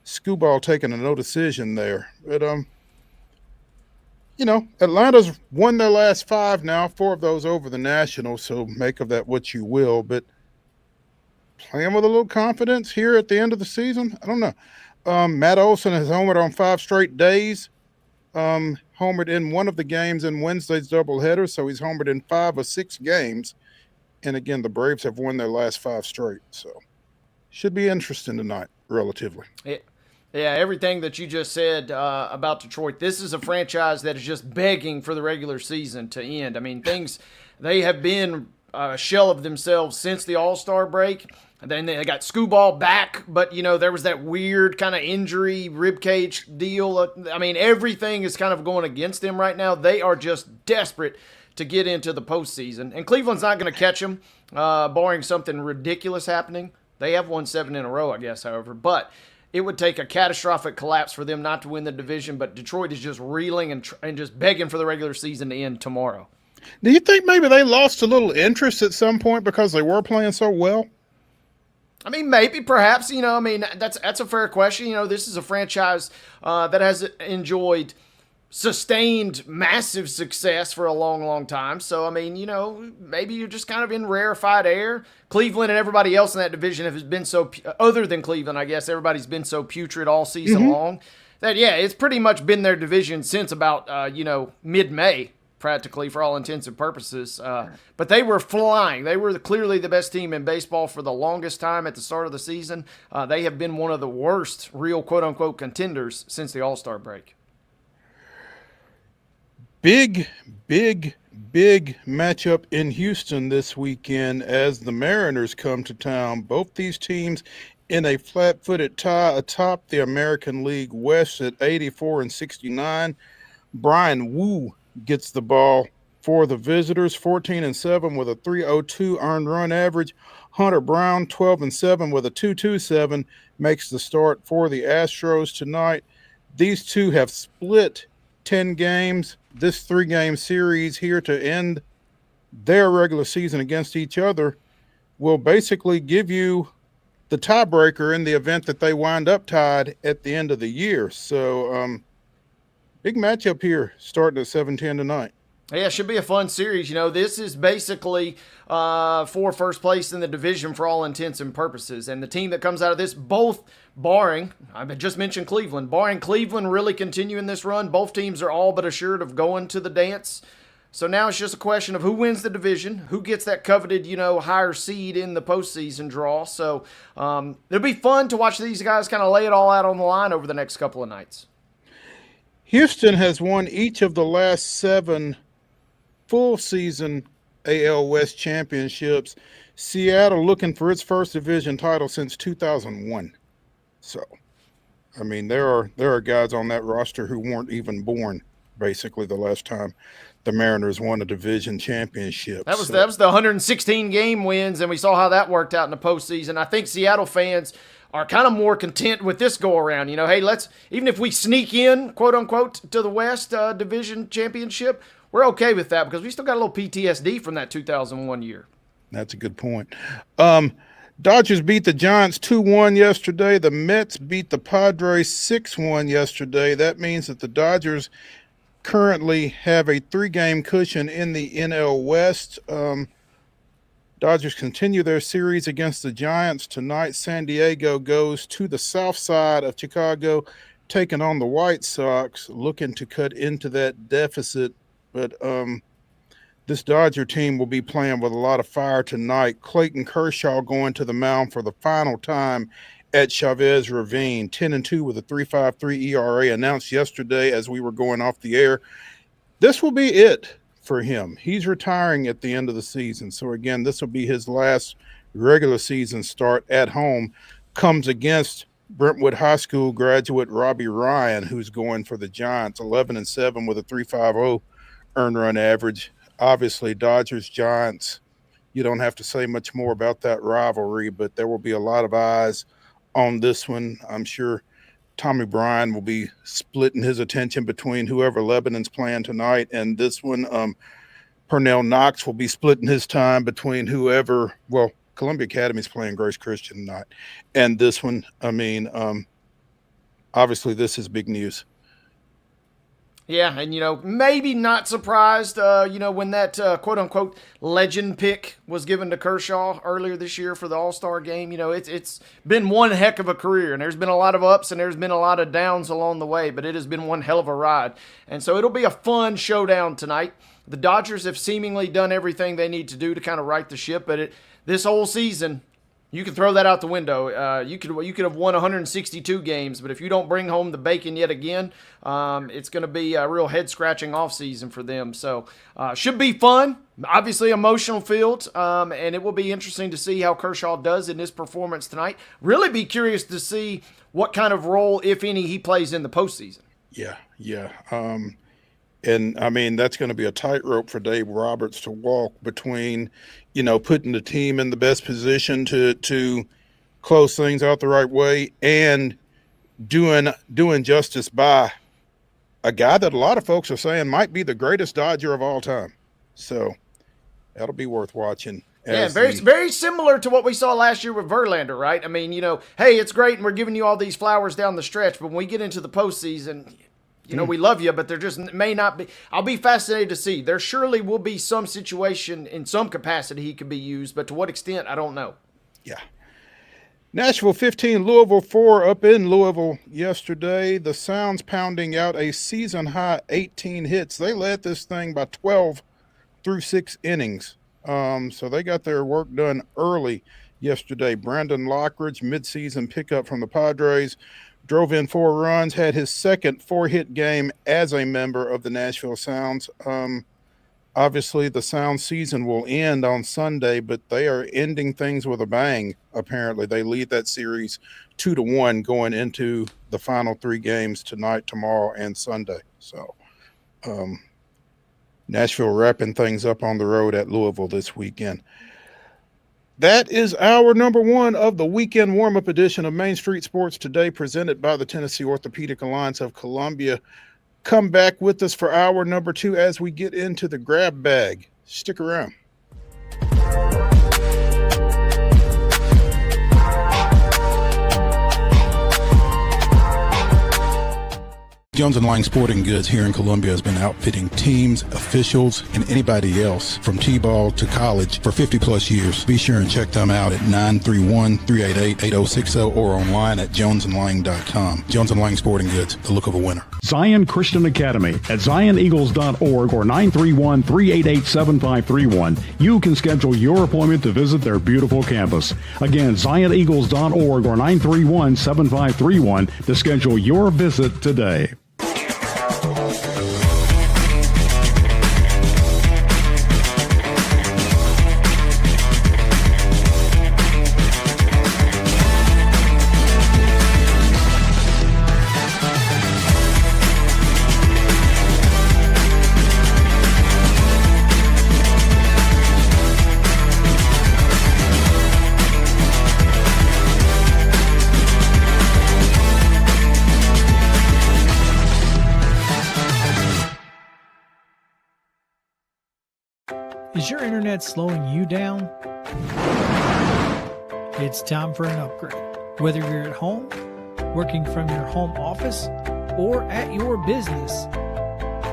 S1: Skubal taking a no decision there. But, Atlanta's won their last 5 now, 4 of those over the Nationals, so make of that what you will. But playing with a little confidence here at the end of the season, I don't know. Matt Olson has homered on 5 straight days. Homered in one of the games in Wednesday's doubleheader, so he's homered in 5 of 6 games. And again, the Braves have won their last 5 straight, so should be interesting tonight, relatively.
S2: Yeah, everything that you just said about Detroit, this is a franchise that is just begging for the regular season to end. I mean, they have been a shell of themselves since the All-Star break. And then they got Skubal back, but, there was that weird kind of injury, ribcage deal. I mean, everything is kind of going against them right now. They are just desperate to get into the postseason. And Cleveland's not going to catch them, barring something ridiculous happening. They have won 7 in a row, I guess, however. But it would take a catastrophic collapse for them not to win the division. But Detroit is just reeling and just begging for the regular season to end tomorrow.
S1: Do you think maybe they lost a little interest at some point because they were playing so well?
S2: I mean, maybe, perhaps, that's a fair question. This is a franchise that has enjoyed sustained massive success for a long, long time. So, maybe you're just kind of in rarefied air. Cleveland and everybody else in that division have been so, other than Cleveland, I guess, everybody's been so putrid all season long that, it's pretty much been their division since about, mid-May. Practically, for all intents and purposes. But they were flying. They were clearly the best team in baseball for the longest time at the start of the season. They have been one of the worst real quote-unquote contenders since the All-Star break.
S1: Big matchup in Houston this weekend as the Mariners come to town. Both these teams in a flat-footed tie atop the American League West at 84-69. Brian Wu gets the ball for the visitors, 14-7 with a 3.02 earned run average. Hunter Brown, 12-7 with a 2.27, makes the start for the Astros tonight. These two have split 10 games. This 3-game series here to end their regular season against each other will basically give you the tiebreaker in the event that they wind up tied at the end of the year. So big matchup here starting at 7:10 tonight.
S2: Yeah, it should be a fun series. This is basically for first place in the division for all intents and purposes. And the team that comes out of this, both barring, I just mentioned Cleveland, barring Cleveland really continuing this run, both teams are all but assured of going to the dance. So now it's just a question of who wins the division, who gets that coveted, higher seed in the postseason draw. So it'll be fun to watch these guys kind of lay it all out on the line over the next couple of nights.
S1: Houston has won each of the last 7 full season AL West championships. Seattle looking for its first division title since 2001. So, I mean, there are guys on that roster who weren't even born basically the last time the Mariners won a division championship.
S2: That was the 116 game wins, and we saw how that worked out in the postseason. I think Seattle fans are kind of more content with this go around. Hey, even if we sneak in, quote unquote, to the West Division Championship, we're okay with that because we still got a little PTSD from that 2001 year.
S1: That's a good point. Dodgers beat the Giants 2-1 yesterday. The Mets beat the Padres 6-1 yesterday. That means that the Dodgers currently have a 3-game cushion in the NL West. Dodgers continue their series against the Giants tonight. San Diego goes to the south side of Chicago, taking on the White Sox, looking to cut into that deficit. But this Dodger team will be playing with a lot of fire tonight. Clayton Kershaw going to the mound for the final time at Chavez Ravine, 10-2 with a 3.53 ERA, announced yesterday as we were going off the air. This will be it for him. He's retiring at the end of the season. So again, this will be his last regular season start at home. Comes against Brentwood High School graduate Robbie Ryan, who's going for the Giants, 11-7 with a 3.50 earned run average. Obviously, Dodgers, Giants, you don't have to say much more about that rivalry, but there will be a lot of eyes on this one. I'm sure Tommy Bryan will be splitting his attention between whoever Lebanon's playing tonight and this one. Pernell Knox will be splitting his time between whoever, well, Columbia Academy's playing Grace Christian tonight and this one. I mean, obviously this is big news.
S2: Yeah, and, maybe not surprised, when that quote-unquote legend pick was given to Kershaw earlier this year for the All-Star game. It's been one heck of a career, and there's been a lot of ups and there's been a lot of downs along the way, but it has been one hell of a ride. And so it'll be a fun showdown tonight. The Dodgers have seemingly done everything they need to do to kind of right the ship, but this whole season, you can throw that out the window. You could have won 162 games, but if you don't bring home the bacon yet again, it's going to be a real head-scratching offseason for them. So should be fun, obviously emotional filled, and it will be interesting to see how Kershaw does in his performance tonight. Really be curious to see what kind of role, if any, he plays in the postseason.
S1: Yeah. And, I mean, that's going to be a tightrope for Dave Roberts to walk between, putting the team in the best position to close things out the right way and doing justice by a guy that a lot of folks are saying might be the greatest Dodger of all time. So that'll be worth watching.
S2: Yeah, very similar to what we saw last year with Verlander, right? I mean, hey, it's great and we're giving you all these flowers down the stretch, but when we get into the postseason – we love you, but there just may not be. I'll be fascinated to see. There surely will be some situation in some capacity he could be used, but to what extent, I don't know.
S1: Yeah. Nashville 15, Louisville 4 up in Louisville yesterday. The Sounds pounding out a season-high 18 hits. They led this thing by 12 through 6 innings. So they got their work done early yesterday. Brandon Lockridge, midseason pickup from the Padres, drove in 4 runs, had his second 4-hit game as a member of the Nashville Sounds. Obviously, the Sound season will end on Sunday, but they are ending things with a bang, apparently. They lead that series 2-1 going into the final 3 games tonight, tomorrow, and Sunday. So Nashville wrapping things up on the road at Louisville this weekend. That is our number one of the weekend warm-up edition of Main Street Sports Today, presented by the Tennessee Orthopedic Alliance of Columbia. Come back with us for hour number two as we get into the grab bag. Stick around. Jones & Lang Sporting Goods here in Columbia has been outfitting teams, officials, and anybody else from T-ball to college for 50 plus years. Be sure and check them out at 931-388-8060 or online at jonesandlang.com. Jones & Lang Sporting Goods, the look of a winner.
S9: Zion Christian Academy at zioneagles.org or 931-388-7531. You can schedule your appointment to visit their beautiful campus. Again, zioneagles.org or 931-7531 to schedule your visit today.
S11: Is your internet slowing you down? It's time for an upgrade. Whether you're at home, working from your home office, or at your business,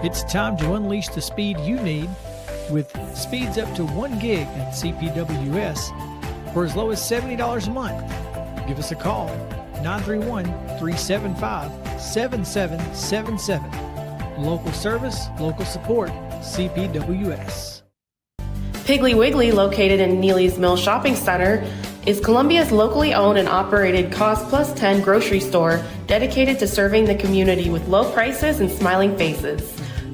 S11: it's time to unleash the speed you need with speeds up to 1 gig at CPWS for as low as $70 a month. Give us a call, 931-375-7777. Local service, local support, CPWS.
S12: Piggly Wiggly, located in Neely's Mill Shopping Center, is Columbia's locally owned and operated Cost Plus 10 grocery store dedicated to serving the community with low prices and smiling faces.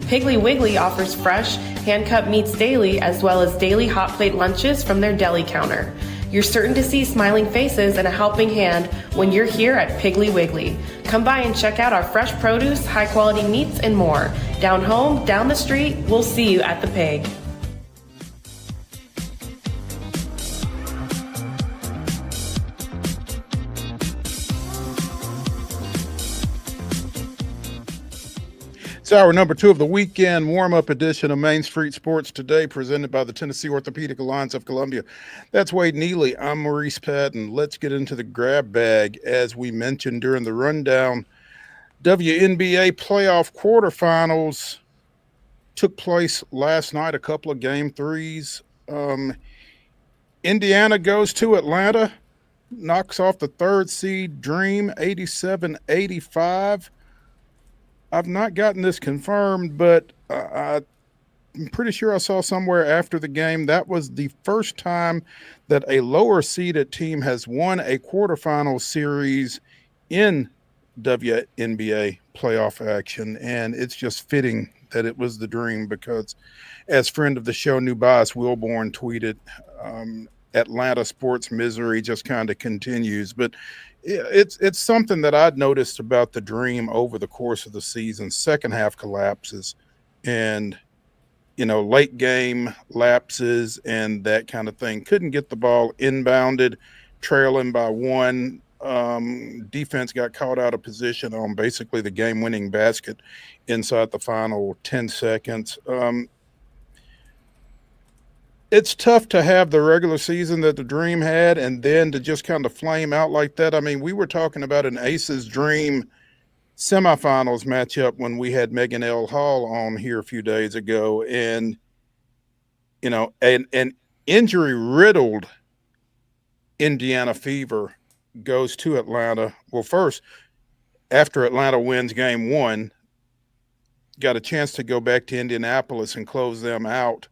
S12: Piggly Wiggly offers fresh, hand-cut meats daily as well as daily hot plate lunches from their deli counter. You're certain to see smiling faces and a helping hand when you're here at Piggly Wiggly. Come by and check out our fresh produce, high-quality meats, and more. Down home, down the street, we'll see you at the Pig.
S1: It's hour number two of the weekend warm-up edition of Main Street Sports Today, presented by the Tennessee Orthopedic Alliance of Columbia. That's Wade Neely. I'm Maurice Patton. Let's get into the grab bag. As we mentioned during the rundown, WNBA playoff quarterfinals took place last night, a couple of game threes. Indiana goes to Atlanta, knocks off the third seed Dream 87-85. I've not gotten this confirmed, but I'm pretty sure I saw somewhere after the game that was the first time that a lower seeded team has won a quarterfinal series in WNBA playoff action. And it's just fitting that it was the Dream because, as friend of the show, New Bias Wilborn tweeted, Atlanta sports misery just kind of continues. But it's something that I'd noticed about the Dream over the course of the season. Second half collapses and, late game lapses and that kind of thing. Couldn't get the ball inbounded, trailing by one. Defense got caught out of position on basically the game-winning basket inside the final 10 seconds. It's tough to have the regular season that the Dream had and then to just kind of flame out like that. I mean, we were talking about an Aces Dream semifinals matchup when we had Megan L. Hall on here a few days ago. And, an injury-riddled Indiana Fever goes to Atlanta. Well, first, after Atlanta wins game one, got a chance to go back to Indianapolis and close them out.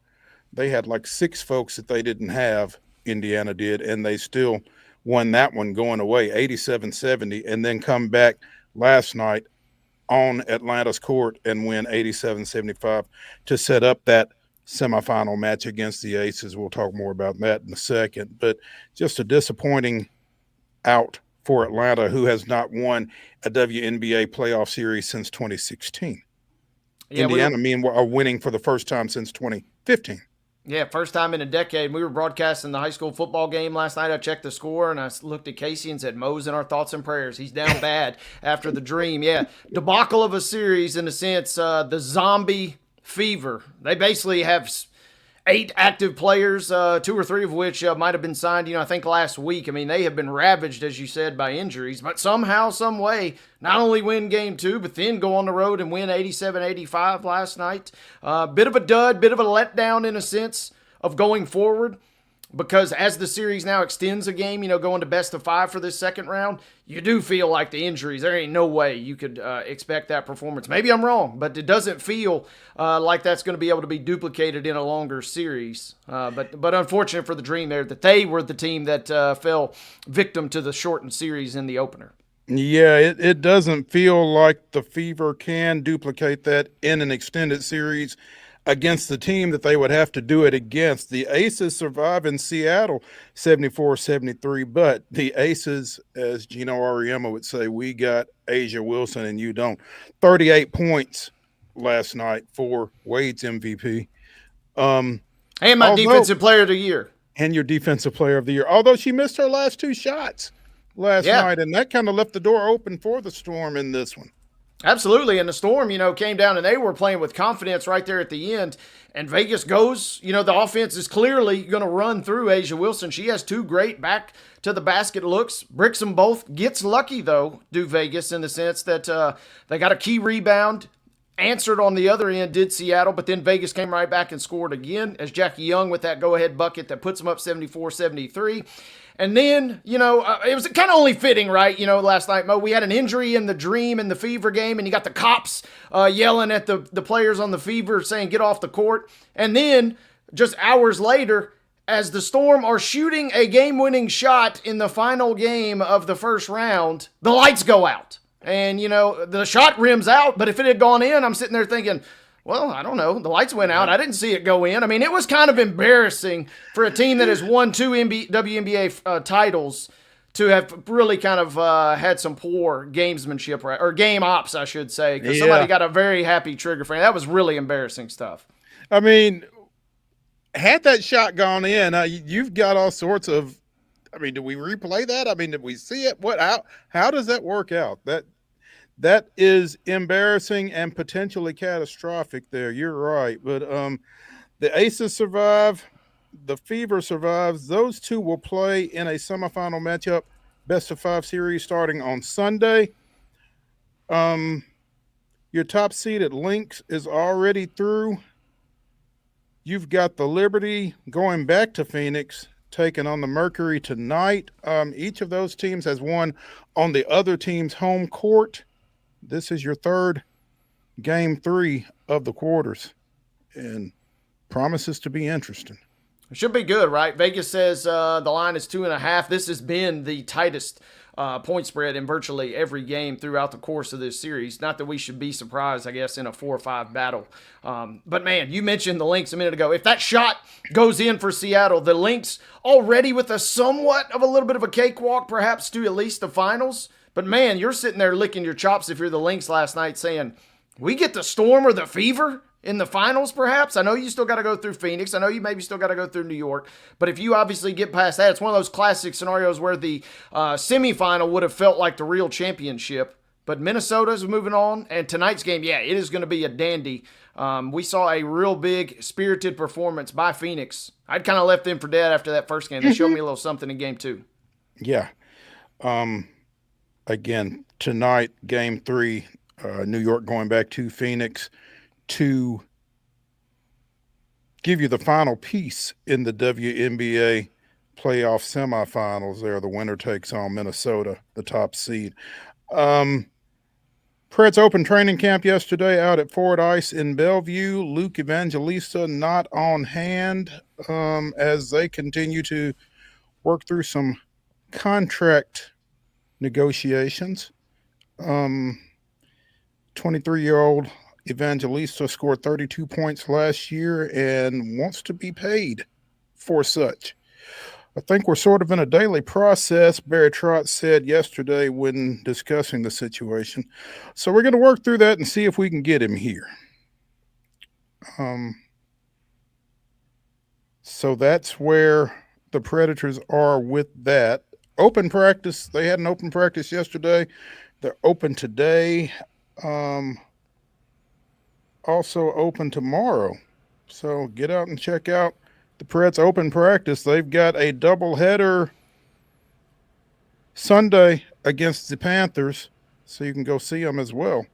S1: They had like 6 folks that they didn't have, Indiana did, and they still won that one going away, 87-70, and then come back last night on Atlanta's court and win 87-75 to set up that semifinal match against the Aces. We'll talk more about that in a second. But just a disappointing out for Atlanta, who has not won a WNBA playoff series since 2016. Yeah, Indiana, meanwhile, are winning for the first time since 2015.
S2: Yeah, first time in a decade. We were broadcasting the high school football game last night. I checked the score, and I looked at Casey and said, Mo's in our thoughts and prayers. He's down bad after the dream. Yeah, debacle of a series in a sense. The zombie fever. They basically have 8 active players, 2 or 3 of which might have been signed, I think last week. I mean, they have been ravaged, as you said, by injuries, but somehow, some way, not only win game 2, but then go on the road and win 87-85 last night. Bit of a dud, bit of a letdown in a sense of going forward, because as the series now extends a game, going to best of 5 for this second round, you do feel like the injuries, there ain't no way you could expect that performance. Maybe I'm wrong, but it doesn't feel like that's going to be able to be duplicated in a longer series. But unfortunate for the Dream there that they were the team that fell victim to the shortened series in the opener.
S1: Yeah, it doesn't feel like the Fever can duplicate that in an extended series against the team that they would have to do it against. The Aces survive in Seattle 74-73, but the Aces, as Gino Auriemma would say, we got Asia Wilson and you don't. 38 points last night for Wade's MVP.
S2: And my defensive player of the year.
S1: And your defensive player of the year. Although she missed her last 2 shots last night, and that kind of left the door open for the Storm in this one.
S2: Absolutely. And the Storm, came down and they were playing with confidence right there at the end. And Vegas goes, the offense is clearly going to run through Asia Wilson. She has 2 great back to the basket looks, bricks them both. Gets lucky, though, do Vegas, in the sense that they got a key rebound. Answered on the other end did Seattle, but then Vegas came right back and scored again as Jackie Young with that go-ahead bucket that puts them up 74-73. And then, it was kind of only fitting, right? Last night, Mo, we had an injury in the Dream and the Fever game, and you got the cops yelling at the players on the Fever saying, get off the court. And then, just hours later, as the Storm are shooting a game-winning shot in the final game of the first round, the lights go out. And, the shot rims out, but if it had gone in, I'm sitting there thinking, well, I don't know. The lights went out. I didn't see it go in. I mean, it was kind of embarrassing for a team that has won 2 WNBA titles to have really kind of had some poor gamesmanship, right? Or game ops, I should say, because somebody got a very happy trigger finger. That was really embarrassing stuff.
S1: I mean, had that shot gone in, you've got all sorts of, did we replay that? Did we see it? How does that work out? That is embarrassing and potentially catastrophic there. You're right. But the Aces survive. The Fever survives. Those 2 will play in a semifinal matchup, best of 5 series starting on Sunday. Your top seeded Lynx is already through. You've got the Liberty going back to Phoenix, taking on the Mercury tonight. Each of those teams has won on the other team's home court. This is your 3rd game 3 of the quarters, and promises to be interesting.
S2: It should be good, right? Vegas says the line is 2.5. This has been the tightest point spread in virtually every game throughout the course of this series. Not that we should be surprised, I guess, in a 4 or 5 battle. But, man, you mentioned the Lynx a minute ago. If that shot goes in for Seattle, the Lynx already with a somewhat of a little bit of a cakewalk, perhaps, to at least the finals. But, man, you're sitting there licking your chops if you're the Lynx last night saying, we get the Storm or the Fever in the finals, perhaps. I know you still got to go through Phoenix. I know you maybe still got to go through New York. But if you obviously get past that, it's one of those classic scenarios where the semifinal would have felt like the real championship. But Minnesota's moving on. And tonight's game, it is going to be a dandy. We saw a real big, spirited performance by Phoenix. I'd kind of left them for dead after that first game. They showed me a little something in game 2.
S1: Yeah. Again, tonight, game 3, New York going back to Phoenix to give you the final piece in the WNBA playoff semifinals there. The winner takes on Minnesota, the top seed. Preds open training camp yesterday out at Ford Ice in Bellevue. Luke Evangelista not on hand as they continue to work through some contract negotiations. 23-year-old Evangelista scored 32 points last year and wants to be paid for such. I think we're sort of in a daily process, Barry Trotz said yesterday when discussing the situation. So we're going to work through that and see if we can get him here. So that's where the Predators are with that. Open practice. They had an open practice yesterday. They're open today. Also open tomorrow. So get out and check out the Preds open practice. They've got a doubleheader Sunday against the Panthers, so you can go see them as well.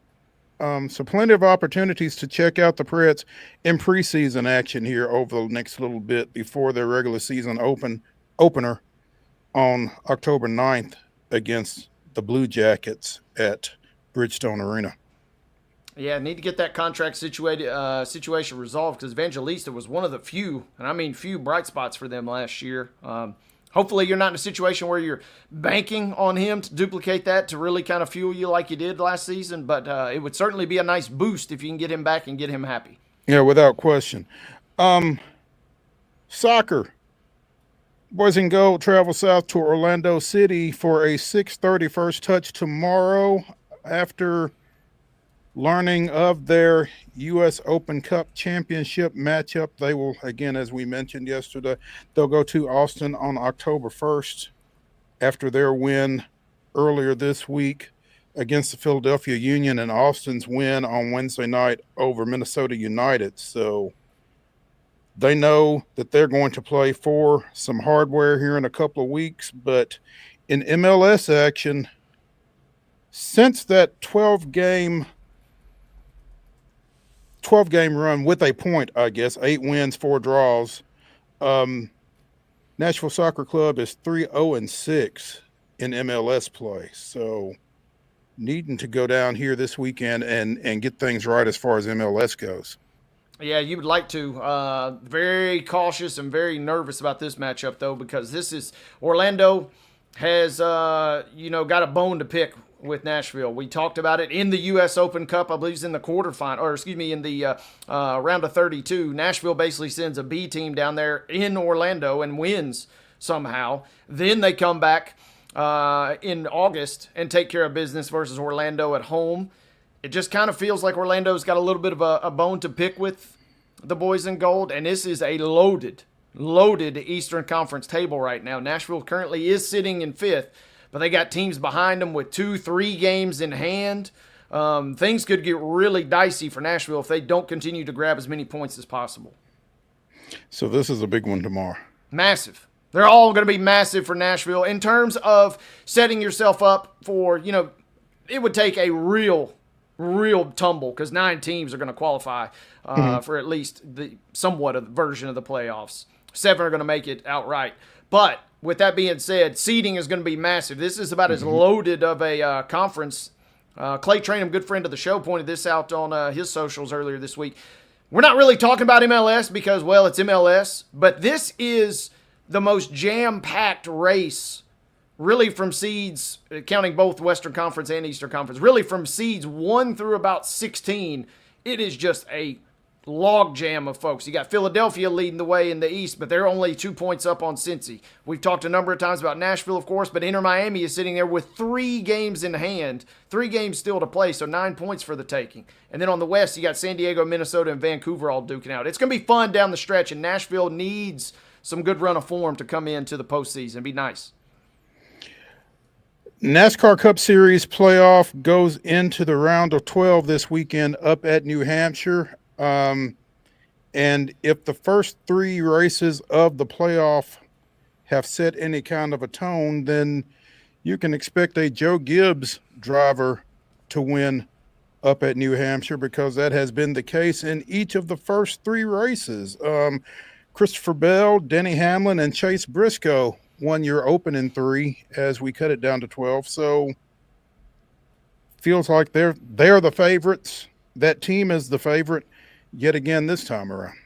S1: So plenty of opportunities to check out the Preds in preseason action here over the next little bit before their regular season opener on October 9th against the Blue Jackets at Bridgestone Arena.
S2: Yeah, need to get that contract situation resolved because Evangelista was one of the few, and I mean few, bright spots for them last year. Hopefully you're not in a situation where you're banking on him to duplicate that to really kind of fuel you like you did last season, but it would certainly be a nice boost if you can get him back and get him happy.
S1: Yeah, without question. Soccer. Boys and Gold travel south to Orlando City for a 6:30 first touch tomorrow after learning of their U.S. Open Cup Championship matchup. They will, again, as we mentioned yesterday, they'll go to Austin on October 1st after their win earlier this week against the Philadelphia Union and Austin's win on Wednesday night over Minnesota United. So they know that they're going to play for some hardware here in a couple of weeks. But in MLS action, since that 12-game run with a point, I guess, 8 wins, 4 draws, Nashville Soccer Club is 3-0-6 in MLS play. So needing to go down here this weekend and get things right as far as MLS goes.
S2: Yeah, you would like to. Very cautious and very nervous about this matchup, though, because this is Orlando has, got a bone to pick with Nashville. We talked about it in the U.S. Open Cup. I believe it's in the quarterfinal, in the round of 32. Nashville basically sends a B team down there in Orlando and wins somehow. Then they come back in August and take care of business versus Orlando at home. It just kind of feels like Orlando's got a little bit of a bone to pick with the boys in gold, and this is a loaded Eastern Conference table right now. Nashville currently is sitting in 5th, but they got teams behind them with 2-3 games in hand. Things could get really dicey for Nashville if they don't continue to grab as many points as possible.
S1: So this is a big one tomorrow.
S2: Massive. They're all going to be massive for Nashville in terms of setting yourself up for, it would take a real tumble because 9 teams are going to qualify for at least the somewhat of the version of the playoffs. 7 are going to make it outright. But with that being said, seeding is going to be massive. This is about as loaded of a conference. Clay Trainham, good friend of the show, pointed this out on his socials earlier this week. We're not really talking about MLS because, well, it's MLS, but this is the most jam-packed race really from seeds, counting both Western Conference and Eastern Conference, really from seeds 1 through about 16, it is just a log jam of folks. You got Philadelphia leading the way in the East, but they're only 2 points up on Cincy. We've talked a number of times about Nashville, of course, but Inter Miami is sitting there with 3 games in hand, 3 games still to play, so 9 points for the taking. And then on the West, you got San Diego, Minnesota, and Vancouver all duking out. It's going to be fun down the stretch, and Nashville needs some good run of form to come into the postseason. It'd be nice.
S1: NASCAR Cup Series playoff goes into the round of 12 this weekend up at New Hampshire. And if the first 3 races of the playoff have set any kind of a tone, then you can expect a Joe Gibbs driver to win up at New Hampshire because that has been the case in each of the first 3 races. Christopher Bell, Denny Hamlin, and Chase Briscoe won your opening 3 as we cut it down to 12. So feels like they're the favorites. That team is the favorite yet again this time around.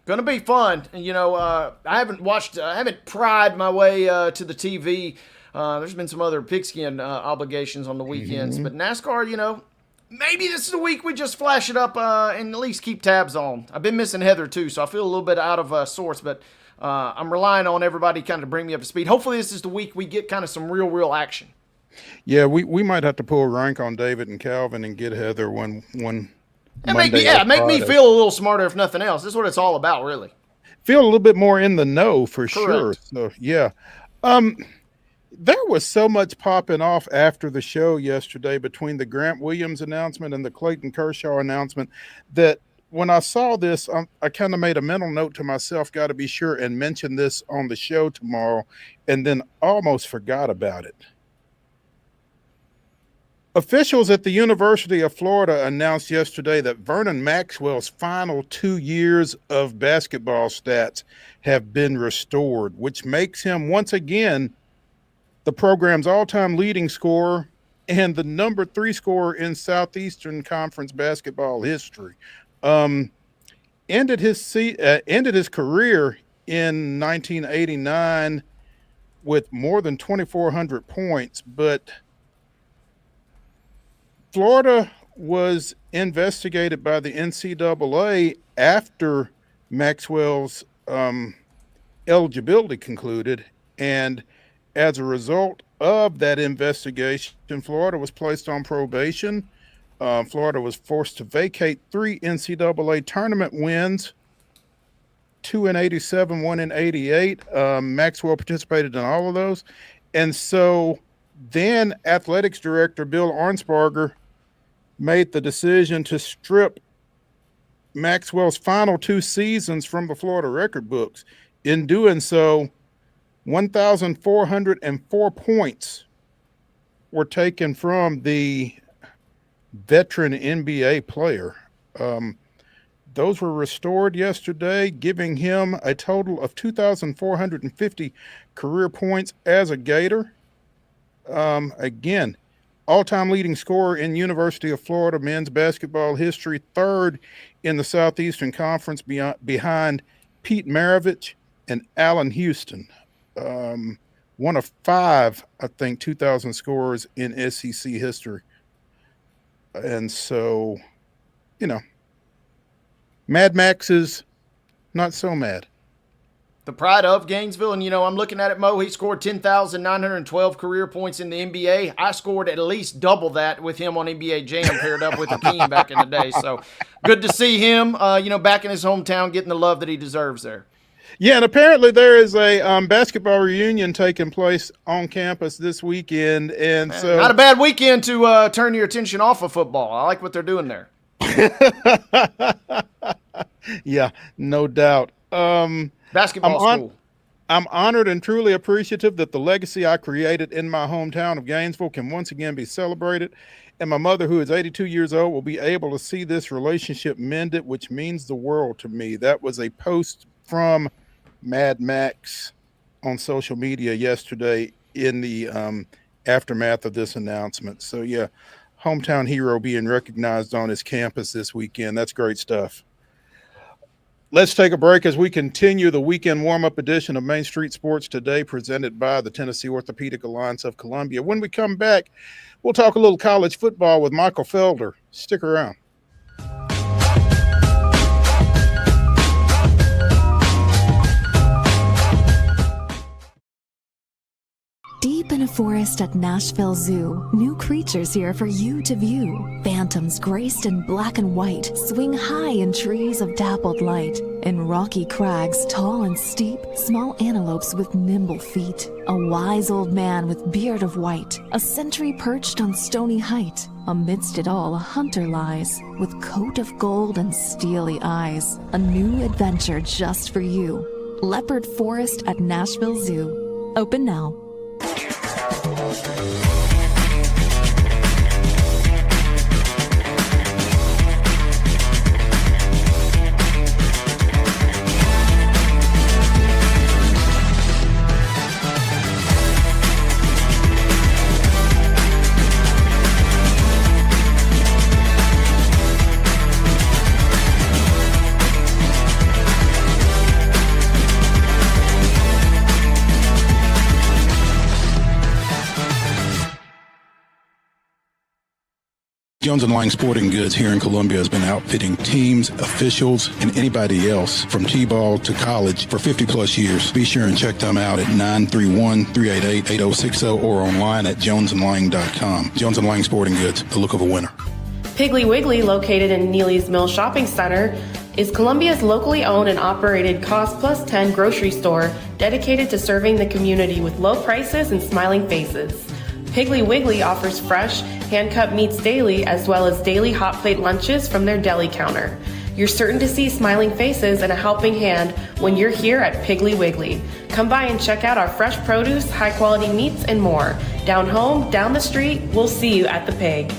S2: Going to be fun. I haven't pried my way to the TV. There's been some other pigskin obligations on the weekends, but NASCAR, maybe this is the week we just flash it up and at least keep tabs on. I've been missing Heather too, so I feel a little bit out of sorts, but I'm relying on everybody kind of bring me up to speed. Hopefully this is the week we get kind of some real action.
S1: Yeah, we might have to pull rank on David and Calvin and get Heather one
S2: and make me feel a little smarter if nothing else. This is what it's all about, really.
S1: feel a little bit more in the know for sure.
S2: Correct.
S1: So yeah. There was so much popping off after the show yesterday between the Grant Williams announcement and the Clayton Kershaw announcement that when I saw this, I kind of made a mental note to myself, got to be sure and mention this on the show tomorrow, and then almost forgot about it. Officials at the University of Florida announced yesterday that Vernon Maxwell's final 2 years of basketball stats have been restored, which makes him once again the program's all-time leading scorer and the number 3 scorer in Southeastern Conference basketball history. Ended his career in 1989 with more than 2,400 points, but Florida was investigated by the NCAA after Maxwell's eligibility concluded, and as a result of that investigation, Florida was placed on probation. Florida was forced to vacate 3 NCAA tournament wins, 2 in 87, 1 in 88. Maxwell participated in all of those. And so then athletics director Bill Arnsparger made the decision to strip Maxwell's final 2 seasons from the Florida record books. In doing so, 1,404 points were taken from the veteran NBA player. Those were restored yesterday, giving him a total of 2,450 career points as a Gator. Again, all-time leading scorer in University of Florida men's basketball history, 3rd in the Southeastern Conference behind Pete Maravich and Allen Houston. One of 5, I think, 2,000 scorers in SEC history. And so, Mad Max is not so mad.
S2: The pride of Gainesville, and I'm looking at it, Mo. He scored 10,912 career points in the NBA. I scored at least double that with him on NBA Jam paired up with Hakeem back in the day. So good to see him, back in his hometown, getting the love that he deserves there.
S1: Yeah, and apparently there is a basketball reunion taking place on campus this weekend, and so
S2: not a bad weekend to turn your attention off of football. I like what they're doing there.
S1: Yeah, no doubt.
S2: Basketball school.
S1: I'm honored and truly appreciative that the legacy I created in my hometown of Gainesville can once again be celebrated, and my mother, who is 82 years old, will be able to see this relationship mended, which means the world to me. That was a post from Mad Max on social media yesterday in the aftermath of this announcement. So yeah, hometown hero being recognized on his campus this weekend. That's great stuff. Let's take a break as we continue the weekend warm-up edition of Main Street Sports Today, presented by the Tennessee Orthopedic Alliance of Columbia. When we come back, we'll talk a little college football with Michael Felder. Stick around.
S5: Deep in a forest at Nashville Zoo, new creatures here for you to view. Phantoms graced in black and white swing high in trees of dappled light. In rocky crags, tall and steep, small antelopes with nimble feet. A wise old man with beard of white, a sentry perched on stony height. Amidst it all, a hunter lies, with coat of gold and steely eyes. A new adventure just for you. Leopard Forest at Nashville Zoo. Open now.
S13: Jones & Lang Sporting Goods here in Columbia has been outfitting teams, officials, and anybody else from T-ball to college for 50-plus years. Be sure and check them out at 931-388-8060 or online at jonesandlang.com. Jones & Lang Sporting Goods, the look of a winner.
S12: Piggly Wiggly, located in Neely's Mill Shopping Center, is Columbia's locally owned and operated Cost Plus 10 grocery store dedicated to serving the community with low prices and smiling faces. Piggly Wiggly offers fresh, hand-cut meats daily as well as daily hot plate lunches from their deli counter. You're certain to see smiling faces and a helping hand when you're here at Piggly Wiggly. Come by and check out our fresh produce, high-quality meats, and more. Down home, down the street, we'll see you at the Pig.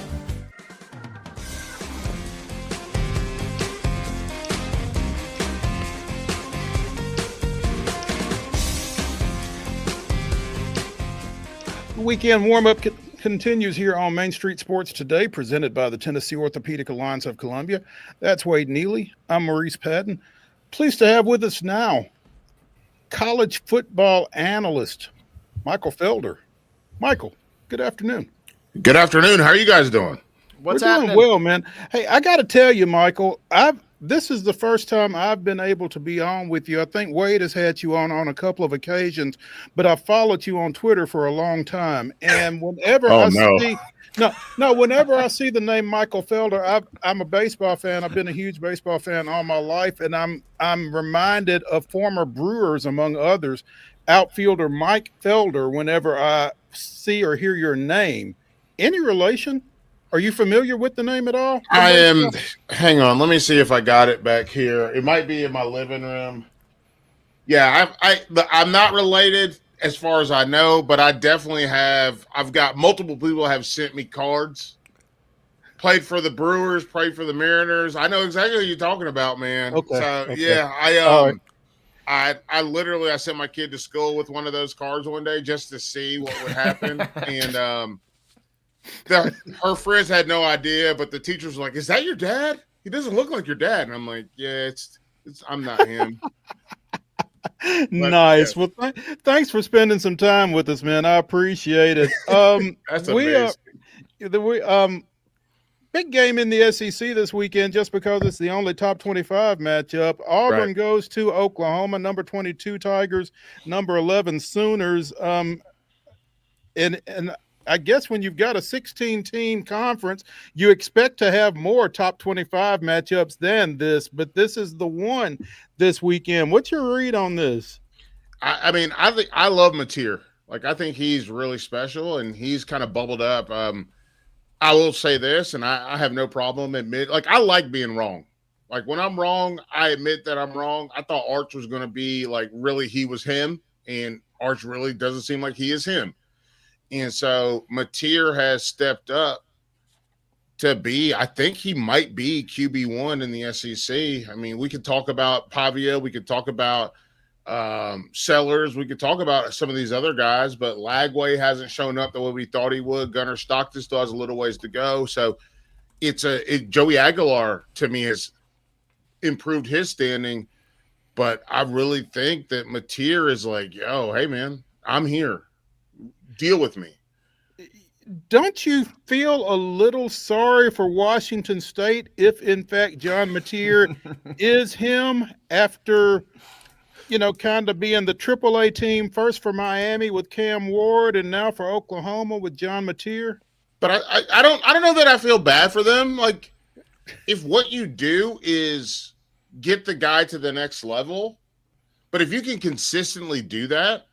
S1: Weekend warm-up continues here on Main Street Sports Today, presented by the Tennessee Orthopedic Alliance of Columbia. That's Wade Neely. I'm Maurice Patton. Pleased to have with us now college football analyst Michael Felder. Michael, good afternoon.
S14: Good afternoon. How are you guys doing?
S1: We're doing well, man. Hey, I got to tell you, Michael, this is the first time I've been able to be on with you. I think Wade has had you on a couple of occasions, but I've followed you on Twitter for a long time. And whenever whenever I see the name Michael Felder, I'm a baseball fan. I've been a huge baseball fan all my life, and I'm reminded of former Brewers, among others, outfielder Mike Felder whenever I see or hear your name. Any relation? Are you familiar with the name at all?
S14: I am. Hang on. Let me see if I got it back here. It might be in my living room. Yeah, I'm not related as far as I know, but I definitely have. I've got multiple people have sent me cards. Played for the Brewers, played for the Mariners. I know exactly what you're talking about, man.
S1: Okay.
S14: So
S1: okay.
S14: Yeah, I literally sent my kid to school with one of those cards one day just to see what would happen, and her friends had no idea, but the teachers were like, "Is that your dad? He doesn't look like your dad." And I'm like, "Yeah, it's I'm not him."
S1: Nice. Yeah. Well, thanks for spending some time with us, man. I appreciate it.
S14: That's amazing.
S1: Big game in the SEC this weekend, just because it's the only top 25 matchup. Auburn goes to Oklahoma, number 22 Tigers, number 11 Sooners. And I guess when you've got a 16-team conference, you expect to have more top 25 matchups than this, but this is the one this weekend. What's your read on this?
S14: I mean, I love Mateer. Like, I think he's really special, and he's kind of bubbled up. I will say this, and I have no problem I like being wrong. Like, when I'm wrong, I admit that I'm wrong. I thought Arch was going to be like, really, he was him, and Arch really doesn't seem like he is him. And so Mateer has stepped up to be, I think he might be QB1 in the SEC. I mean, we could talk about Pavia. We could talk about Sellers. We could talk about some of these other guys, but Lagway hasn't shown up the way we thought he would. Gunnar Stockton still has a little ways to go. So Joey Aguilar, to me, has improved his standing, but I really think that Mateer is like, yo, hey, man, I'm here. Deal with me.
S1: Don't you feel a little sorry for Washington State if, in fact, John Mateer is him after, kind of being the AAA team, first for Miami with Cam Ward and now for Oklahoma with John Mateer?
S14: But I don't know that I feel bad for them. Like, if what you do is get the guy to the next level, but if you can consistently do that,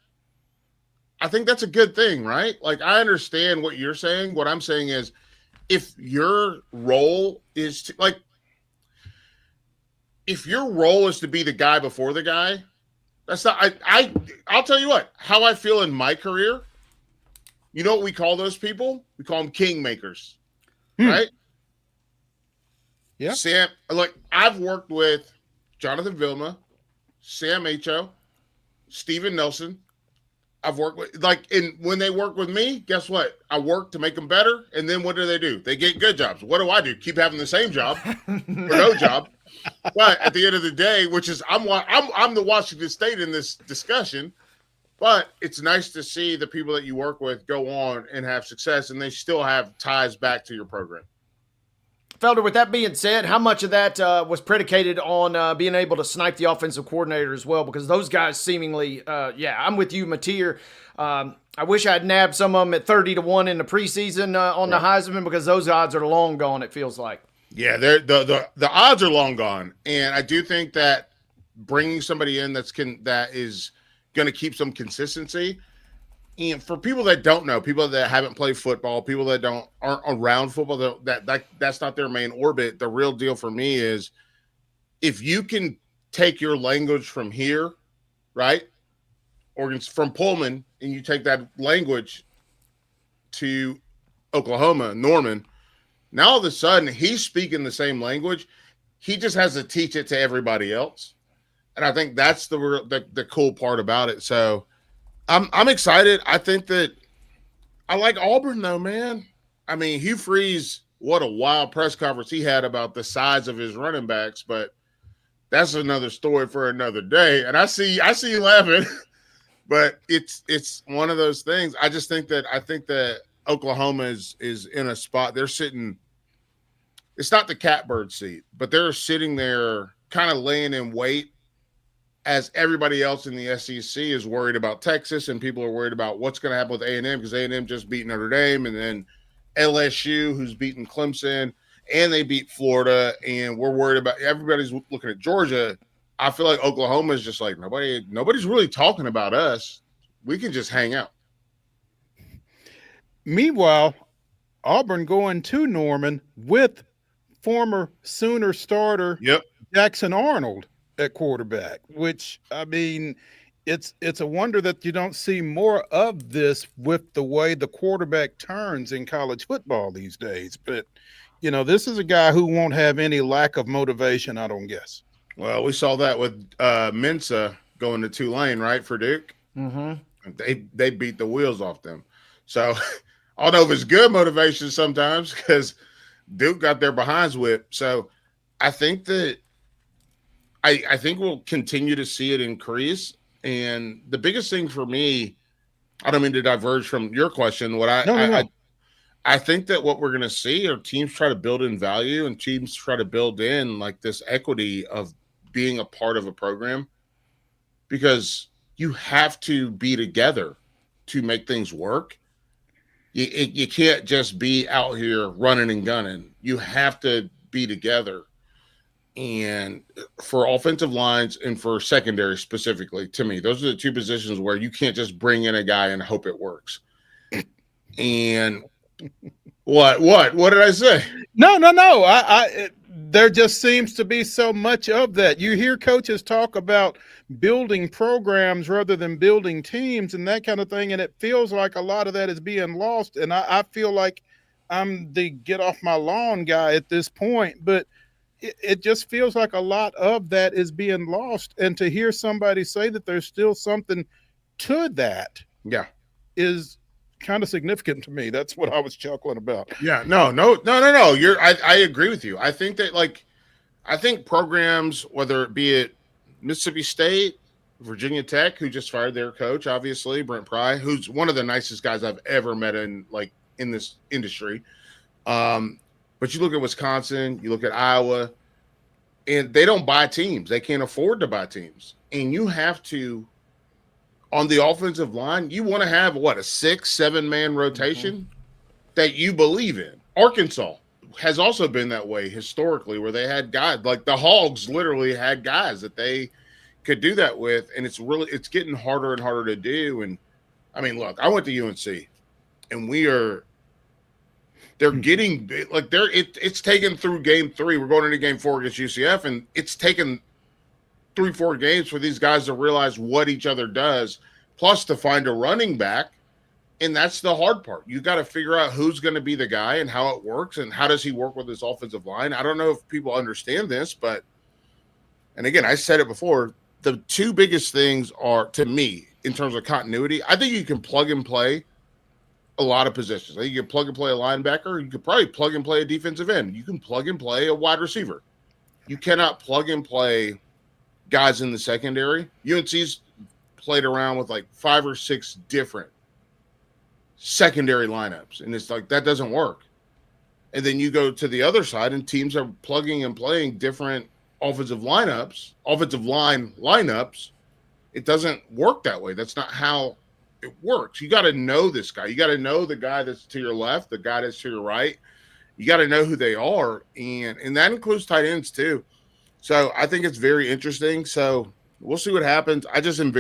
S14: I think that's a good thing, right? Like, I understand what you're saying. What I'm saying is, if your role is to be the guy before the guy, that's not. I'll tell you what. How I feel in my career. You know what we call those people? We call them kingmakers, right?
S1: Yeah.
S14: I've worked with Jonathan Vilma, Sam Acho, Steven Nelson. I've worked with, when they work with me, guess what? I work to make them better, and then what do? They get good jobs. What do? Keep having the same job or no job. But at the end of the day, which is I'm the Washington State in this discussion, but it's nice to see the people that you work with go on and have success, and they still have ties back to your program.
S2: Felder, with that being said, how much of that was predicated on being able to snipe the offensive coordinator as well? Because those guys seemingly, I'm with you, Mateer. I wish I'd nabbed some of them at 30-1 in the preseason on the Heisman, because those odds are long gone, it feels like.
S14: Yeah, the odds are long gone, and I do think that bringing somebody in that is going to keep some consistency. And for people that don't know, people that haven't played football, people that aren't around football, that's not their main orbit. The real deal for me is if you can take your language from here, right, or from Pullman, and you take that language to Oklahoma, Norman. Now all of a sudden he's speaking the same language. He just has to teach it to everybody else, and I think that's the cool part about it. So I'm excited. I think that I like Auburn though, man. I mean, Hugh Freeze, what a wild press conference he had about the size of his running backs, but that's another story for another day. And I see you laughing, but it's one of those things. I think that Oklahoma is in a spot. They're sitting. It's not the catbird seat, but they're sitting there kind of laying in wait as everybody else in the SEC is worried about Texas, and people are worried about what's going to happen with A&M because A&M just beat Notre Dame, and then LSU, who's beaten Clemson, and they beat Florida, and we're worried about everybody's looking at Georgia. I feel like Oklahoma is just like nobody's really talking about us. We can just hang out.
S1: Meanwhile, Auburn going to Norman with former Sooner starter Jackson Arnold at quarterback, which, I mean, it's a wonder that you don't see more of this with the way the quarterback turns in college football these days. But, you know, this is a guy who won't have any lack of motivation, I don't guess.
S14: Well, we saw that with Mensa going to Tulane, right, for Duke.
S2: Mm-hmm.
S14: They beat the wheels off them. So I don't know if it's good motivation sometimes because Duke got their behinds whipped. So I think that I think we'll continue to see it increase. And the biggest thing for me, I don't mean to diverge from your question. I think that what we're going to see are teams try to build in value and teams try to build in like this equity of being a part of a program, because you have to be together to make things work. You can't just be out here running and gunning. You have to be together. And for offensive lines and for secondary specifically, to me, those are the two positions where you can't just bring in a guy and hope it works. And what did I say?
S1: No. There just seems to be so much of that. You hear coaches talk about building programs rather than building teams and that kind of thing, and it feels like a lot of that is being lost. And I feel like I'm the get off my lawn guy at this point, but it just feels like a lot of that is being lost. And to hear somebody say that there's still something to that, is kind of significant to me. That's what I was chuckling about.
S14: Yeah, no. I agree with you. I think that I think programs, whether it be at Mississippi State, Virginia Tech, who just fired their coach, obviously, Brent Pry, who's one of the nicest guys I've ever met in this industry. But you look at Wisconsin, you look at Iowa, and they don't buy teams. They can't afford to buy teams. And you have to, on the offensive line, you want to have, a 6-7 man rotation that you believe in. Arkansas has also been that way historically, where they had guys, like the Hogs literally had guys that they could do that with. And it's getting harder and harder to do. And I mean, look, I went to UNC, and they're getting it's taken through game 3. We're going into game 4 against UCF, and it's taken 3-4 games for these guys to realize what each other does, plus to find a running back. And that's the hard part. You got to figure out who's going to be the guy and how it works and how does he work with his offensive line. I don't know if people understand this, but, and again, I said it before, the two biggest things are, to me, in terms of continuity, I think you can plug and play a lot of positions. I think you can plug and play a linebacker. You could probably plug and play a defensive end. You can plug and play a wide receiver. You cannot plug and play guys in the secondary. UNC's played around with 5 or 6 different secondary lineups, and it's like that doesn't work. And then you go to the other side, and teams are plugging and playing different offensive line lineups. It doesn't work that way. That's not how it works. You got to know this guy. You got to know the guy that's to your left, the guy that's to your right. you got to know who they are, and that includes tight ends too. So I think it's very interesting. So we'll see what happens. I just am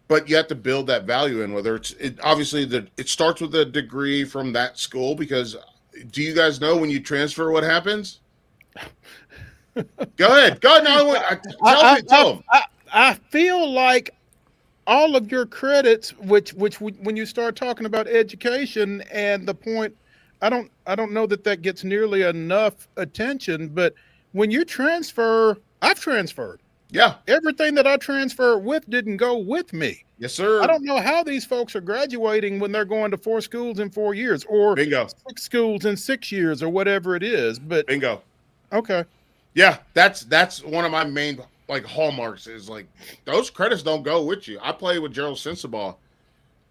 S14: but you have to build that value in, whether obviously it starts with a degree from that school, because do you guys know when you transfer what happens? Go ahead. No, tell them.
S1: I feel like all of your credits, which when you start talking about education and the point, I don't know that gets nearly enough attention. But when you transfer, I've transferred.
S14: Yeah.
S1: Everything that I transferred with didn't go with me.
S14: Yes, sir.
S1: I don't know how these folks are graduating when they're going to 4 schools in 4 years, or
S14: Bingo.
S1: 6 schools in 6 years, or whatever it is. But
S14: bingo.
S1: Okay.
S14: Yeah, that's one of my main hallmarks is those credits don't go with you. I played with Gerald Sensabaugh.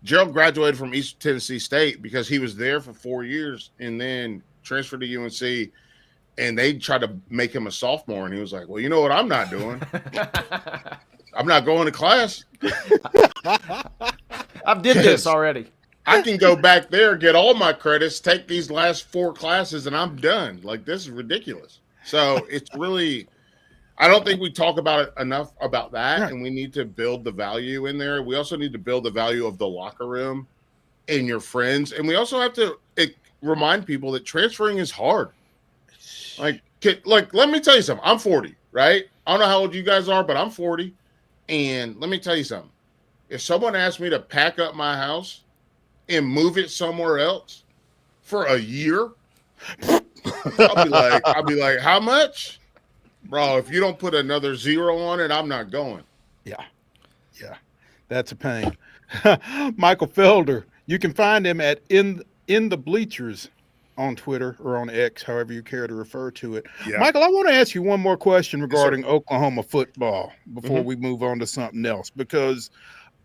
S14: Gerald graduated from East Tennessee State because he was there for 4 years and then transferred to UNC. And they tried to make him a sophomore, and he was like, well, you know what I'm not doing? I'm not going to class.
S2: I've did this already.
S14: I can go back there, get all my credits, take these last 4 classes, and I'm done. This is ridiculous. So it's really – I don't think we talk about it enough about that, right. And we need to build the value in there. We also need to build the value of the locker room and your friends. And we also have to remind people that transferring is hard. Let me tell you something. I'm 40, right? I don't know how old you guys are, but I'm 40. And let me tell you something. If someone asked me to pack up my house and move it somewhere else for a year, I'll be like, how much? Bro, if you don't put another 0 on it, I'm not going.
S1: Yeah. That's a pain. Michael Felder, you can find him at in the Bleachers on Twitter or on X, however you care to refer to it. Yeah. Michael, I want to ask you one more question regarding Oklahoma football before we move on to something else, because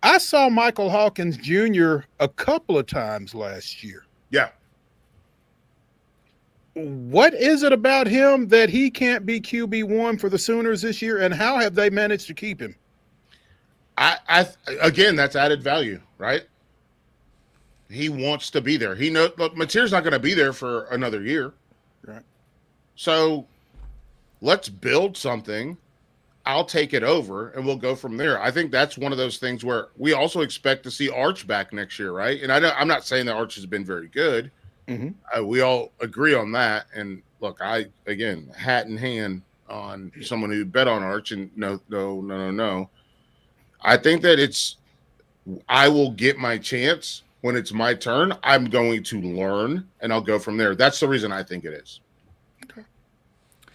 S1: I saw Michael Hawkins Jr. a couple of times last year.
S14: Yeah.
S1: What is it about him that he can't be QB1 for the Sooners this year, and how have they managed to keep him?
S14: Again, that's added value, right? He wants to be there. He knows Mateer's not going to be there for another year.
S1: Right.
S14: So let's build something. I'll take it over, and we'll go from there. I think that's one of those things where we also expect to see Arch back next year, right? And I'm not saying that Arch has been very good.
S1: Mm-hmm.
S14: We all agree on that. And look, again, hat in hand on someone who bet on Arch, and no. I think that I will get my chance. When it's my turn, I'm going to learn, and I'll go from there. That's the reason I think it is.
S1: Okay.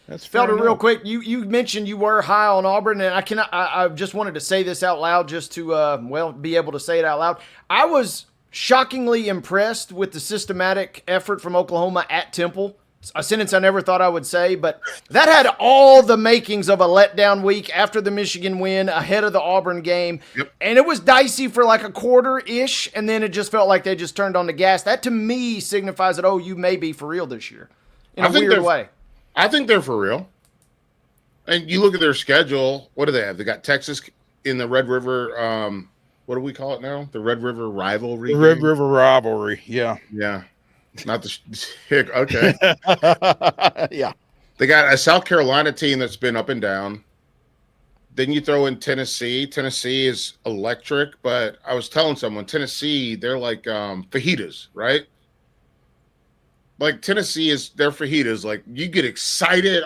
S1: That's fair
S2: Felder,
S1: enough.
S2: real quick, you mentioned you were high on Auburn, and I just wanted to say this out loud just to, be able to say it out loud. I was shockingly impressed with the systematic effort from Oklahoma at Temple. A sentence I never thought I would say, but that had all the makings of a letdown week after the Michigan win, ahead of the Auburn game.
S14: Yep.
S2: And it was dicey for like a quarter-ish, and then it just felt like they just turned on the gas. That, to me, signifies that, you may be for real this year in a weird way.
S14: I think they're for real. And you look at their schedule, what do they have? They got Texas in the Red River, what do we call it now? The Red River rivalry?
S1: The Red River rivalry, yeah.
S14: Yeah. Not the okay.
S1: Yeah.
S14: They got a South Carolina team that's been up and down. Then you throw in Tennessee. Tennessee is electric, but I was telling someone Tennessee, they're like fajitas, right? Like Tennessee is their fajitas. Like you get excited,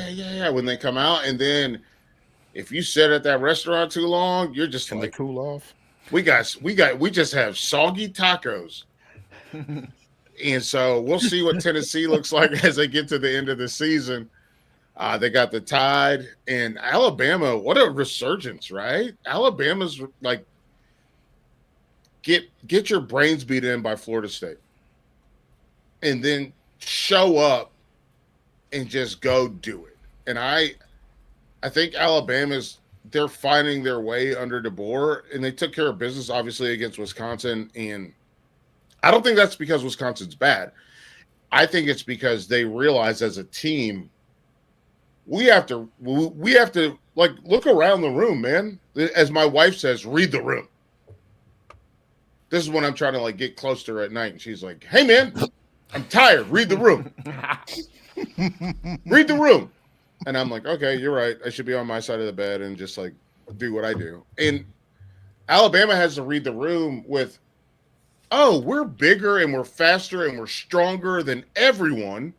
S14: yeah, when they come out, and then if you sit at that restaurant too long, you're just
S1: Can they cool off?
S14: We just have soggy tacos. And so we'll see what Tennessee looks like as they get to the end of the season. They got the Tide and Alabama. What a resurgence, right? Alabama's like get your brains beat in by Florida State, and then show up and just go do it. And I think they're finding their way under DeBoer, and they took care of business obviously against Wisconsin. And I don't think that's because Wisconsin's bad. I think it's because they realize as a team, we have to like look around the room, man. As my wife says, read the room. This is when I'm trying to like get close to her at night, and she's like, "Hey man, I'm tired. Read the room. Read the room." And I'm like, "Okay, you're right. I should be on my side of the bed and just like do what I do." And Alabama has to read the room with, "Oh, we're bigger and we're faster and we're stronger than everyone.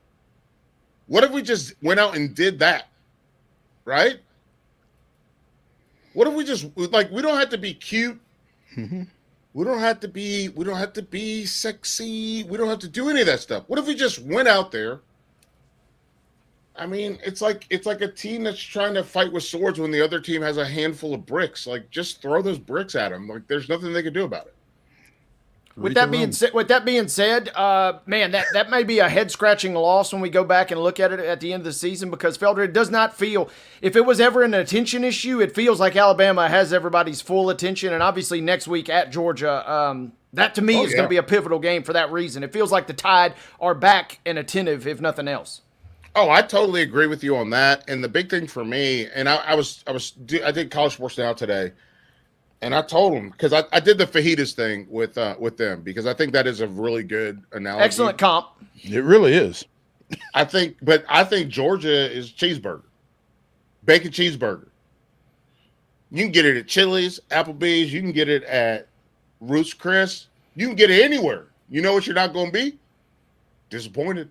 S14: What if we just went out and did that?" Right? What if we just like we don't have to be cute. We don't have to be sexy. We don't have to do any of that stuff. What if we just went out there? I mean, it's like a team that's trying to fight with swords when the other team has a handful of bricks. Like, just throw those bricks at them. Like, there's nothing they can do about it.
S2: With that being said, man, that may be a head-scratching loss when we go back and look at it at the end of the season, because Felder, it does not feel, if it was ever an attention issue, it feels like Alabama has everybody's full attention, and obviously next week at Georgia, that to me is going to be a pivotal game for that reason. It feels like the Tide are back and attentive, if nothing else.
S14: Oh, I totally agree with you on that. And the big thing for me, and I did College Sports Now today. And I told them, because I did the fajitas thing with them, because I think that is a really good analogy.
S2: Excellent comp.
S1: It really is.
S14: I think Georgia is cheeseburger, bacon cheeseburger. You can get it at Chili's, Applebee's. You can get it at Ruth's Chris. You can get it anywhere. You know what you're not going to be? Disappointed.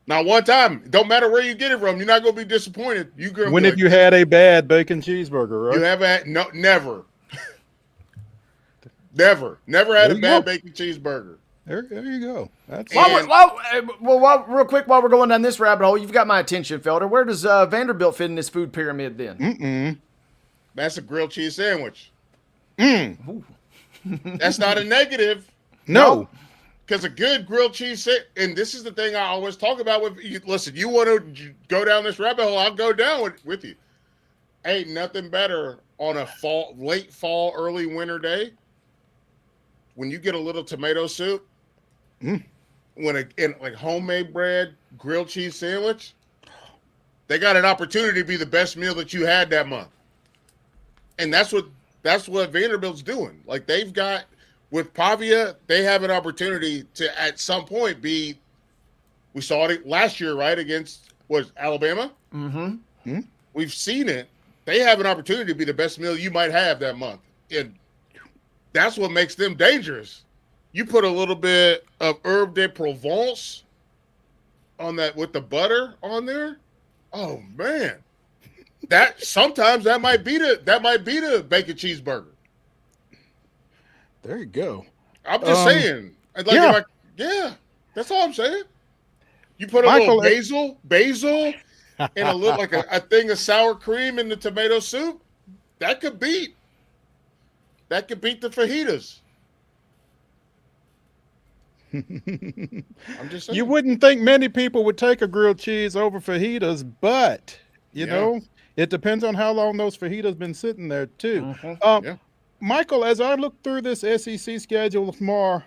S14: Now, one time, don't matter where you get it from, you're not going to be disappointed.
S1: When have you had a bad bacon cheeseburger, right?
S14: You have had never. Never had a bad bacon cheeseburger.
S1: There you go.
S2: Real quick, while we're going down this rabbit hole, you've got my attention, Felder. Where does Vanderbilt fit in this food pyramid then?
S14: That's a grilled cheese sandwich.
S2: Mm.
S14: That's not a negative.
S1: No.
S14: Because a good grilled cheese, and this is the thing I always talk about with you. Listen, you want to go down this rabbit hole, I'll go down with you. Ain't nothing better on a late fall, early winter day when you get a little tomato soup, like homemade bread, grilled cheese sandwich. They got an opportunity to be the best meal that you had that month, and that's what Vanderbilt's doing. Like they've got. With Pavia, they have an opportunity to, at some point, we saw it last year, right, against, Alabama?
S2: Mm-hmm.
S14: We've seen it. They have an opportunity to be the best meal you might have that month. And that's what makes them dangerous. You put a little bit of herbe de Provence on that with the butter on there. Oh, man. Sometimes that might be the bacon cheeseburger.
S1: There you go.
S14: I'm just saying. That's all I'm saying. You put a little basil, and a little like a thing of sour cream in the tomato soup. That could beat the fajitas. I'm just saying.
S1: You wouldn't think many people would take a grilled cheese over fajitas, but you know, it depends on how long those fajitas been sitting there too. Michael, as I look through this SEC schedule tomorrow,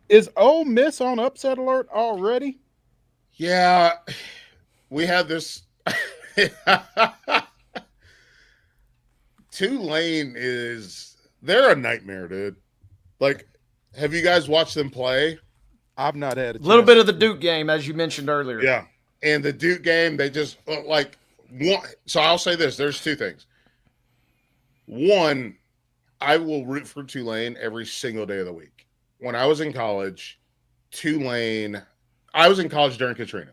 S1: is Ole Miss on upset alert already?
S14: Yeah, we have this. Tulane they're a nightmare, dude. Like, have you guys watched them play?
S1: I've not had a
S2: little bit of the Duke game, as you mentioned earlier.
S14: Yeah, and the Duke game, they just so I'll say this: there's two things. One, I will root for Tulane every single day of the week. When I was in college, I was in college during Katrina.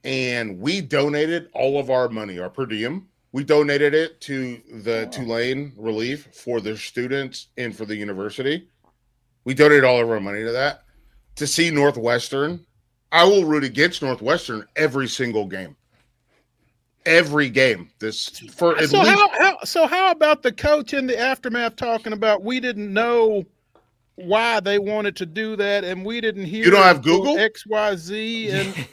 S14: And we donated all of our money, our per diem. We donated it to the Tulane Relief for their students and for the university. We donated all of our money to that. To see Northwestern, I will root against Northwestern every single game. Every game.
S1: So how about the coach in the aftermath talking about we didn't know why they wanted to do that and we didn't hear
S14: you don't have Google
S1: XYZ and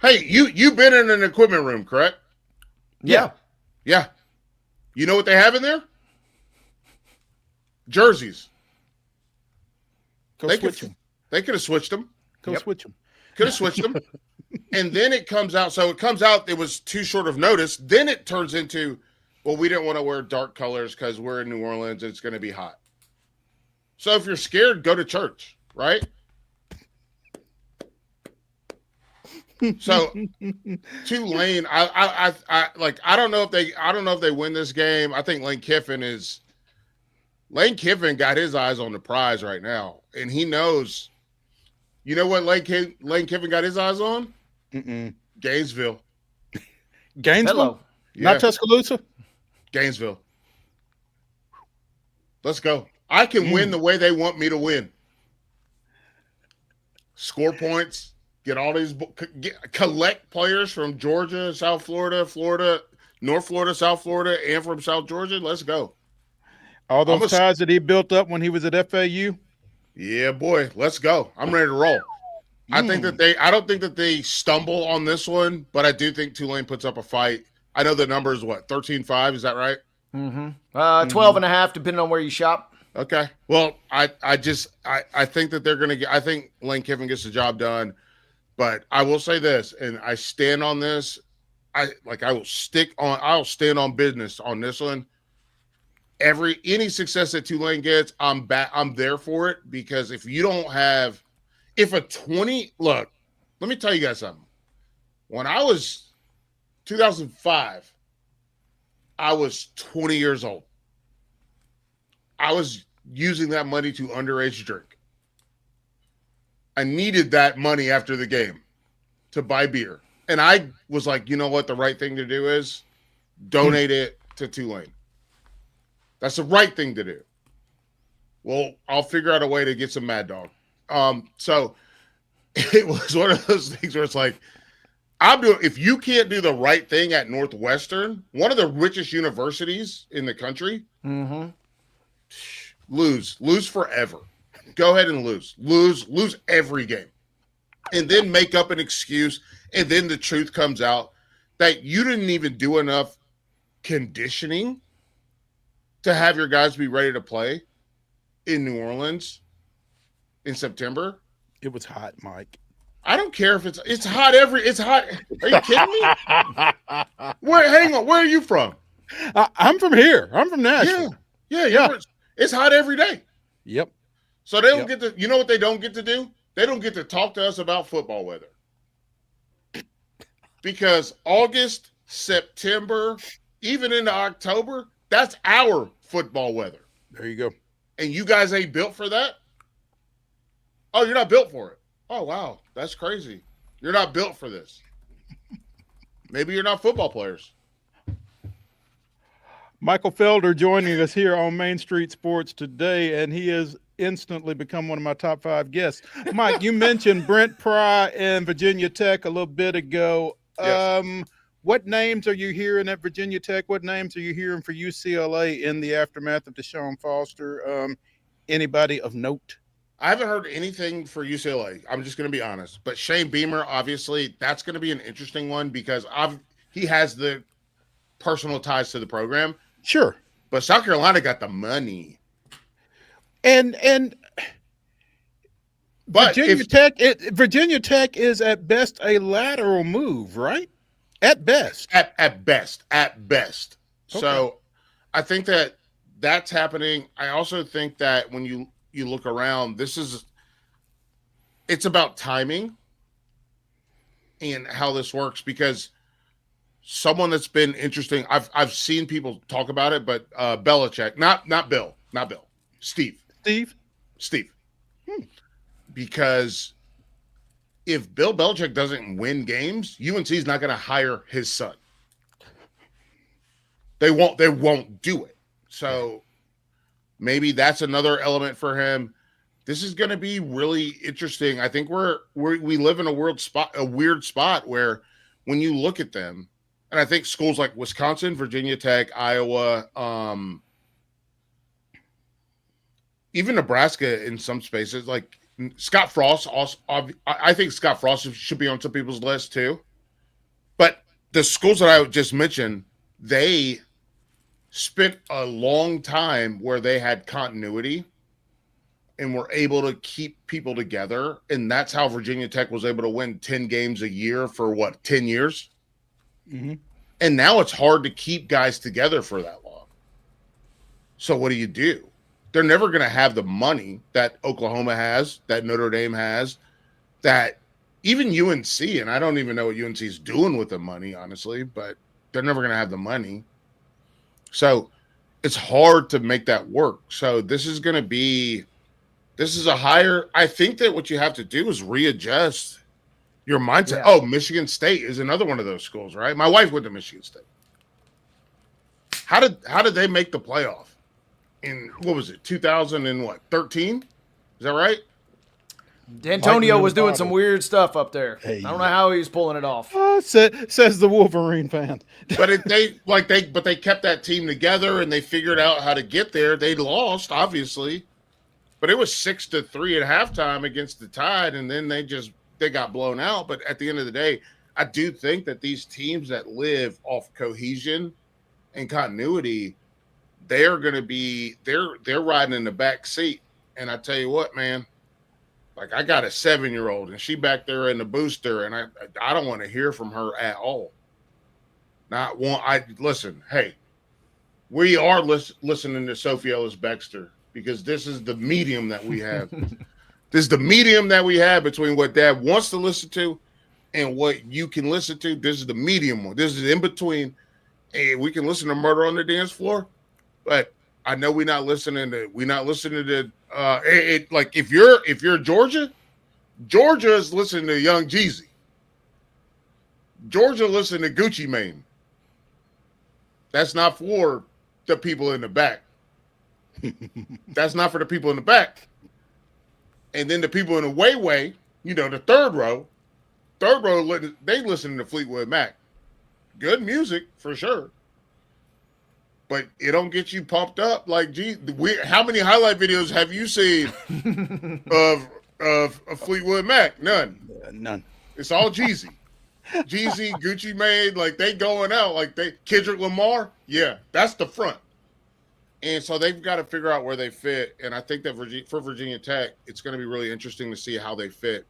S14: hey, you've been in an equipment room, correct?
S2: Yeah.
S14: You know what they have in there? Jerseys. They could have switched them.
S1: Switch them.
S14: Could have switched them. And then it comes out. So it comes out, it was too short of notice. Then it turns into Well, we didn't want to wear dark colors because we're in New Orleans and it's going to be hot. So if you're scared, go to church, right? So Tulane, I don't know if they win this game. I think Lane Kiffin got his eyes on the prize right now, and he knows. You know what Lane Kiffin got his eyes on? Gainesville.
S1: Gainesville?
S2: Hello.
S1: Not Tuscaloosa?
S14: Gainesville. Let's go. I can win the way they want me to win. Score points. Get all these, collect players from Georgia, South Florida, North Florida, South Florida, and from South Georgia. Let's go.
S1: All those ties that he built up when he was at FAU?
S14: Yeah, boy. Let's go. I'm ready to roll. I don't think that they stumble on this one, but I do think Tulane puts up a fight. I know the number is what, 13-5, is that right?
S2: 12.5, depending on where you shop.
S14: Okay. Well, I think that they're going to I think Lane Kiffin gets the job done. But I will say this, and I stand on this. I'll stand on business on this one. Any success that Tulane gets, I'm there for it, because if look, let me tell you guys something. When I was 2005, I was 20 years old. I was using that money to underage drink. I needed that money after the game to buy beer. And I was like, you know what? The right thing to do is donate it to Tulane. That's the right thing to do. Well, I'll figure out a way to get some Mad Dog. So it was one of those things where it's like, if you can't do the right thing at Northwestern, one of the richest universities in the country, lose forever. Go ahead and lose every game, and then make up an excuse. And then the truth comes out that you didn't even do enough conditioning to have your guys be ready to play in New Orleans in September.
S1: It was hot, Mike.
S14: I don't care if it's hot. It's hot. Are you kidding me? Hang on. Where are you from?
S1: I'm from here. I'm from Nashville.
S14: Yeah. It's hot every day.
S1: Yep.
S14: So they don't get to, you know what they don't get to do? They don't get to talk to us about football weather. Because August, September, even into October, that's our football weather.
S1: There you go.
S14: And you guys ain't built for that? Oh, you're not built for it. Oh, wow. That's crazy. You're not built for this. Maybe you're not football players.
S1: Michael Felder joining us here on Main Street Sports today, and he has instantly become one of my top 5 guests. Mike, you mentioned Brent Pry and Virginia Tech a little bit ago.
S14: Yes.
S1: What names are you hearing at Virginia Tech? What names are you hearing for UCLA in the aftermath of Deshaun Foster? Anybody of note?
S14: I haven't heard anything for UCLA. I'm just going to be honest. But Shane Beamer, obviously, that's going to be an interesting one because he has the personal ties to the program.
S1: Sure.
S14: But South Carolina got the money.
S1: And but Virginia Tech is at best a lateral move, right? At best.
S14: At best. Okay. So I think that's happening. I also think that when you look around, it's about timing and how this works, because someone that's been interesting, I've seen people talk about it, but Belichick, not Bill, Steve. Because if Bill Belichick doesn't win games, UNC is not going to hire his son. They won't do it. So maybe that's another element for him. This is going to be really interesting. I think we live in a weird spot where when you look at them, and I think schools like Wisconsin, Virginia Tech, Iowa, even Nebraska in some spaces, like Scott Frost. Also, I think Scott Frost should be on some people's list too. But the schools that I just mentioned, they spent a long time where they had continuity and were able to keep people together. And that's how Virginia Tech was able to win 10 games a year for 10 years?
S1: Mm-hmm.
S14: And now it's hard to keep guys together for that long. So what do? They're never going to have the money that Oklahoma has, that Notre Dame has, that even UNC, and I don't even know what UNC is doing with the money, honestly, but they're never going to have the money. So it's hard to make that work. So this is a higher, I think that what you have to do is readjust your mindset.
S2: Yeah.
S14: Oh, Michigan State is another one of those schools, right? My wife went to Michigan State. How did they make the playoff in, what was it, 2013? Is that right?
S2: D'Antonio was doing some weird stuff up there. I don't know how he was pulling it off.
S1: Says the Wolverine fan.
S14: But they kept that team together and they figured out how to get there. They lost, obviously, but it was 6-3 at halftime against the Tide, and then they got blown out. But at the end of the day, I do think that these teams that live off cohesion and continuity, they're going to be they're riding in the back seat. And I tell you what, man, like I got a 7-year-old and she back there in the booster, and I don't want to hear from her at all. Not one. Listen. Hey, we are listening to Sophie Ellis Bextor because this is the medium that we have. This is the medium that we have between what Dad wants to listen to and what you can listen to. This is the medium one. This is in between. Hey, we can listen to Murder on the Dance Floor, but I know we're not listening to. Like if you're Georgia is listening to Young Jeezy. Georgia listening to Gucci Mane. That's not for the people in the back. That's not for the people in the back. And then the people in the way, the third row, they listen to Fleetwood Mac. Good music for sure. But it don't get you pumped up. Like, how many highlight videos have you seen of Fleetwood Mac? None.
S1: None.
S14: It's all Jeezy. Jeezy, Gucci Mane, like they going out. Like Kendrick Lamar, yeah, that's the front. And so they've got to figure out where they fit. And I think that for Virginia Tech, it's going to be really interesting to see how they fit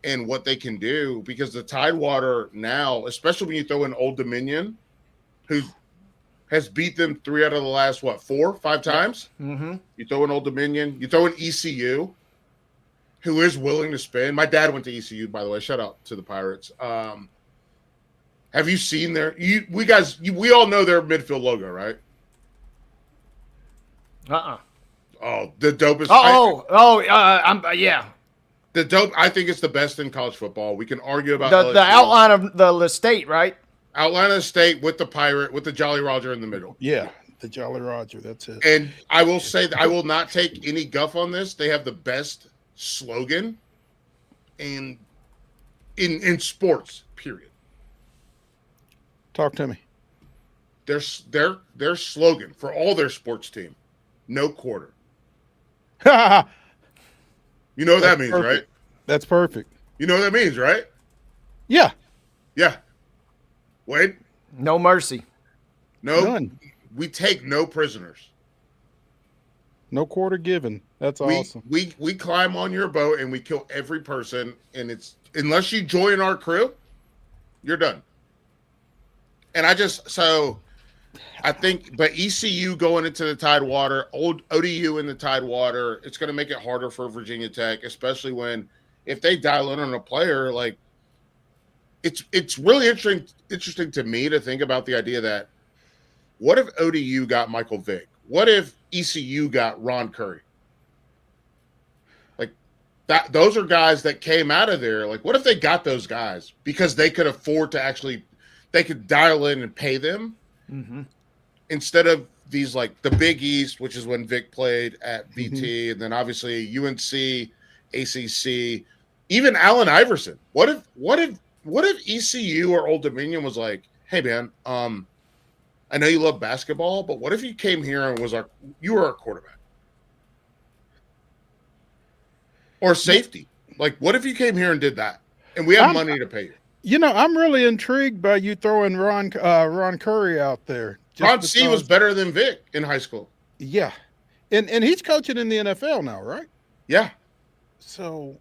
S14: and what they can do, because the Tidewater now, especially when you throw in Old Dominion, who has beat them 3 out of the last, 4-5 times?
S2: Mm-hmm.
S14: You throw in Old Dominion. You throw in ECU, who is willing to spend. My dad went to ECU, by the way. Shout out to the Pirates. Have you seen we all know their midfield logo, right? Oh, the dopest.
S2: Yeah.
S14: The dope. I think it's the best in college football. We can argue about
S2: the outline of the state, right?
S14: Outline of the state with the pirate, with the Jolly Roger in the middle.
S1: Yeah, the Jolly Roger. That's it.
S14: And I will say that I will not take any guff on this. They have the best slogan in sports. Period.
S1: Talk to me.
S14: Their slogan for all their sports team. No quarter. You know what that means,
S1: perfect.
S14: Right?
S1: That's perfect.
S14: You know what that means, right?
S1: Yeah.
S14: Yeah. Wade?
S2: No mercy.
S14: No.
S1: None.
S14: We take no prisoners.
S1: No quarter given. That's awesome.
S14: We climb on your boat and we kill every person, and it's unless you join our crew, you're done. And I think, but ECU going into the Tidewater, old ODU in the Tidewater, it's going to make it harder for Virginia Tech, especially if they dial in on a player. Like, it's really interesting to me to think about the idea that what if ODU got Michael Vick? What if ECU got Ron Curry? Like that, those are guys that came out of there. Like, what if they got those guys because they could afford to they could dial in and pay them?
S2: Mm-hmm.
S14: Instead of these, like the Big East, which is when Vic played at VT, and then obviously UNC, ACC, even Allen Iverson. What if ECU or Old Dominion was like, hey man, I know you love basketball, but what if you came here and you were our quarterback or safety? Like, what if you came here and did that, and we have money to pay you?
S1: I'm really intrigued by you throwing Ron Curry out there.
S14: Ron C was better than Vic in high school.
S1: Yeah. And he's coaching in the NFL now, right?
S14: Yeah.
S1: So,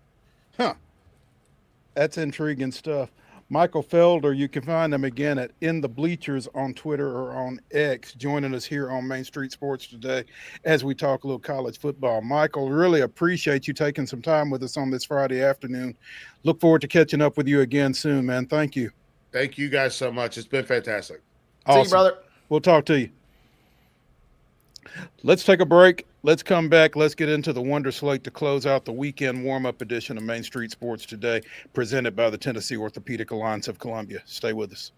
S1: that's intriguing stuff. Michael Felder, you can find him again at In the Bleachers on Twitter or on X, joining us here on Main Street Sports today as we talk a little college football. Michael, really appreciate you taking some time with us on this Friday afternoon. Look forward to catching up with you again soon, man. Thank you.
S14: Thank you guys so much. It's been fantastic.
S1: Awesome.
S2: See you, brother.
S1: We'll talk to you. Let's take a break. Let's come back. Let's get into the Wonder Slate to close out the weekend warm-up edition of Main Street Sports today, presented by the Tennessee Orthopedic Alliance of Columbia. Stay with us.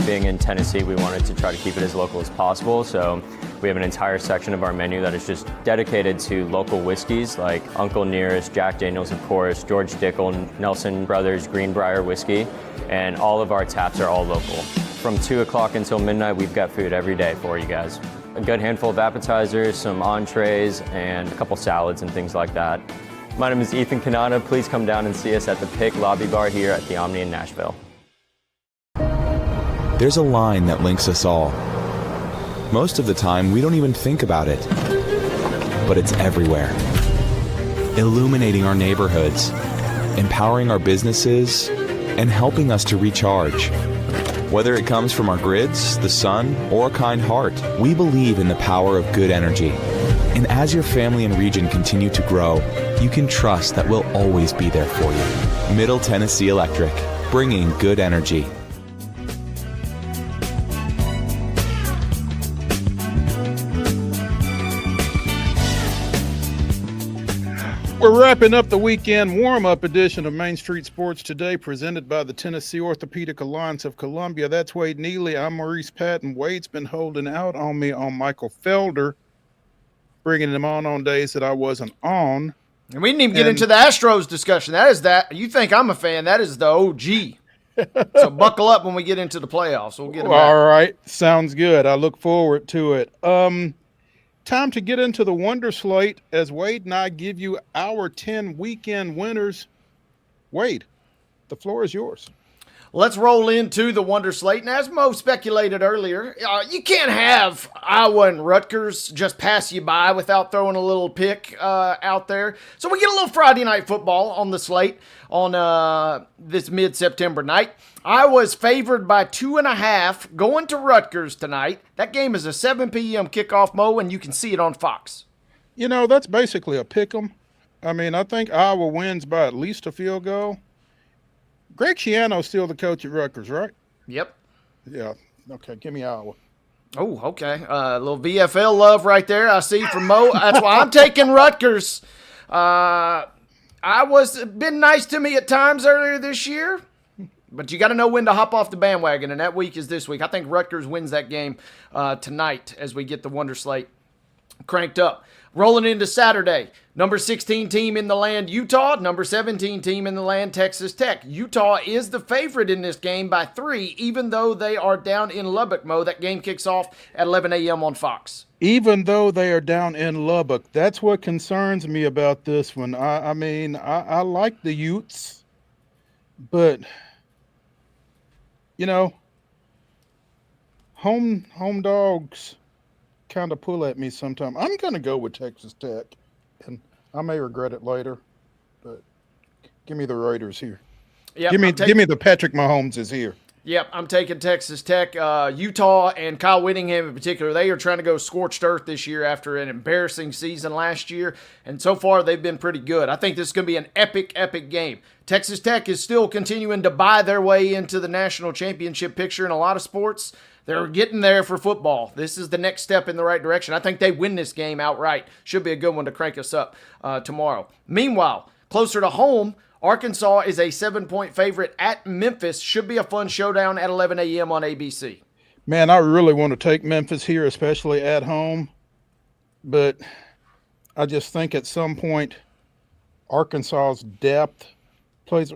S15: Being in Tennessee, we wanted to try to keep it as local as possible, so we have an entire section of our menu that is just dedicated to local whiskeys like Uncle Nearest, Jack Daniels, of course, George Dickel, Nelson Brothers, Greenbrier whiskey, and all of our taps are all local. From 2 o'clock until midnight, we've got food every day for you guys. A good handful of appetizers, some entrees, and a couple salads and things like that. My name is Ethan Kanata. Please come down and see us at the Pick Lobby Bar here at the Omni in Nashville.
S16: There's a line that links us all. Most of the time, we don't even think about it. But it's everywhere. Illuminating our neighborhoods, empowering our businesses, and helping us to recharge. Whether it comes from our grids, the sun, or a kind heart, we believe in the power of good energy. And as your family and region continue to grow, you can trust that we'll always be there for you. Middle Tennessee Electric, bringing good energy.
S1: We're wrapping up the weekend warm-up edition of Main Street Sports today, presented by the Tennessee Orthopedic Alliance of Columbia. That's Wade Neely. I'm Maurice Patton. Wade's been holding out on me on Michael Felder, bringing him on days that I wasn't on.
S2: And we didn't even get into the Astros discussion. You think I'm a fan. That is the OG. So buckle up when we get into the playoffs. We'll get them back.
S1: All right. Sounds good. I look forward to it. Time to get into the Wonder Slate as Wade and I give you our 10 weekend winners. Wade, the floor is yours.
S2: Let's roll into the Wonder Slate. And as Mo speculated earlier, you can't have Iowa and Rutgers just pass you by without throwing a little pick out there. So we get a little Friday night football on the slate on this mid-September night. Iowa's favored by 2.5 going to Rutgers tonight. That game is a 7 p.m. kickoff, Mo, and you can see it on Fox.
S1: You know, that's basically a pick 'em. I mean, I think Iowa wins by at least a field goal. Greg Schiano's still the coach at Rutgers, right?
S2: Yep.
S1: Yeah. Okay, give me Iowa.
S2: Oh, okay. A little VFL love right there, I see from Mo. That's why I'm taking Rutgers. Iowa's been nice to me at times earlier this year, but you got to know when to hop off the bandwagon, and that week is this week. I think Rutgers wins that game tonight as we get the Wonder Slate cranked up. Rolling into Saturday, number 16 team in the land, Utah. Number 17 team in the land, Texas Tech. Utah is the favorite in this game by 3, even though they are down in Lubbock, Mo. That game kicks off at 11 a.m. on Fox.
S1: Even though they are down in Lubbock, that's what concerns me about this one. I mean, I like the Utes, but, you know, home dogs kind of pull at me sometimes. I'm going to go with Texas Tech, and I may regret it later, but give me the Raiders here.
S2: Yep,
S1: give me the Patrick Mahomes is here.
S2: Yep, I'm taking Texas Tech. Utah and Kyle Whittingham in particular, they are trying to go scorched earth this year after an embarrassing season last year, and so far they've been pretty good. I think this is going to be an epic game. Texas Tech is still continuing to buy their way into the national championship picture in a lot of sports. They're getting there for football. This is the next step in the right direction. I think they win this game outright. Should be a good one to crank us up tomorrow. Meanwhile, closer to home, Arkansas is a 7-point favorite at Memphis. Should be a fun showdown at 11 a.m. on ABC.
S1: Man, I really want to take Memphis here, especially at home. But I just think at some point, Arkansas's depth plays.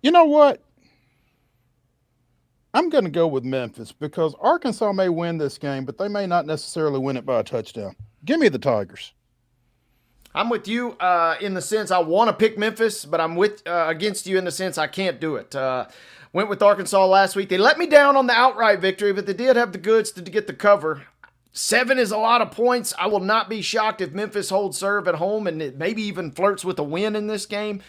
S1: You know what? I'm going to go with Memphis because Arkansas may win this game, but they may not necessarily win it by a touchdown. Give me the Tigers.
S2: I'm with you in the sense I want to pick Memphis, but I'm against you in the sense I can't do it. Went with Arkansas last week. They let me down on the outright victory, but they did have the goods to get the cover. 7 is a lot of points. I will not be shocked if Memphis holds serve at home and it maybe even flirts with a win in this game.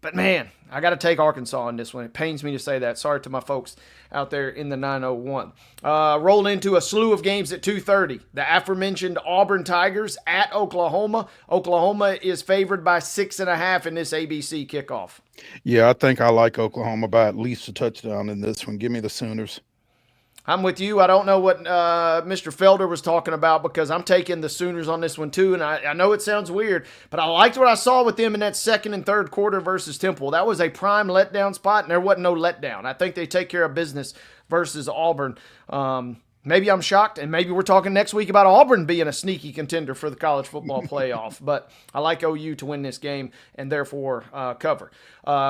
S2: But, man, I got to take Arkansas in this one. It pains me to say that. Sorry to my folks out there in the 901. Roll into a slew of games at 2:30. The aforementioned Auburn Tigers at Oklahoma. Oklahoma is favored by 6.5 in this ABC kickoff.
S1: Yeah, I think I like Oklahoma by at least a touchdown in this one. Give me the Sooners.
S2: I'm with you. I don't know what Mr. Felder was talking about because I'm taking the Sooners on this one too. And I know it sounds weird, but I liked what I saw with them in that second and third quarter versus Temple. That was a prime letdown spot, and there wasn't no letdown. I think they take care of business versus Auburn. Maybe I'm shocked, and maybe we're talking next week about Auburn being a sneaky contender for the college football playoff. But I like OU to win this game and therefore cover.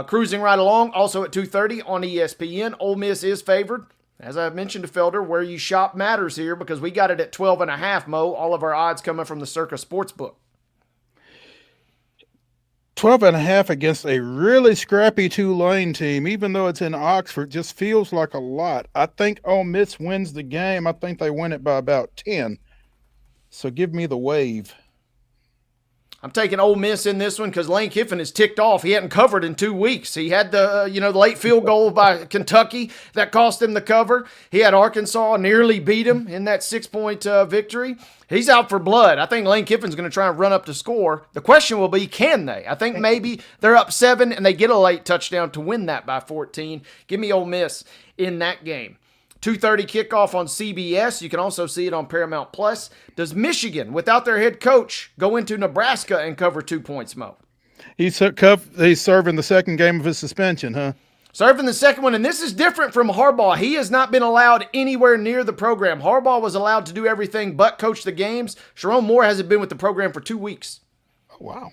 S2: Cruising right along, also at 2:30 on ESPN, Ole Miss is favored. As I mentioned to Felder, where you shop matters here because we got it at 12.5, Mo. All of our odds coming from the Circa Sportsbook.
S1: 12.5 against a really scrappy Tulane team, even though it's in Oxford, just feels like a lot. I think Ole Miss wins the game. I think they win it by about 10. So give me the wave.
S2: I'm taking Ole Miss in this one because Lane Kiffin is ticked off. He hadn't covered in 2 weeks. He had the late field goal by Kentucky that cost him the cover. He had Arkansas nearly beat him in that 6-point victory. He's out for blood. I think Lane Kiffin's going to try and run up the score. The question will be, can they? I think maybe they're up 7 and they get a late touchdown to win that by 14. Give me Ole Miss in that game. 2:30 kickoff on CBS. You can also see it on Paramount Plus. Does Michigan, without their head coach, go into Nebraska and cover 2 points, Mo?
S1: He's serving the second game of his suspension, huh?
S2: Serving the second one, and this is different from Harbaugh. He has not been allowed anywhere near the program. Harbaugh was allowed to do everything but coach the games. Sharon Moore hasn't been with the program for 2 weeks.
S1: Oh, wow.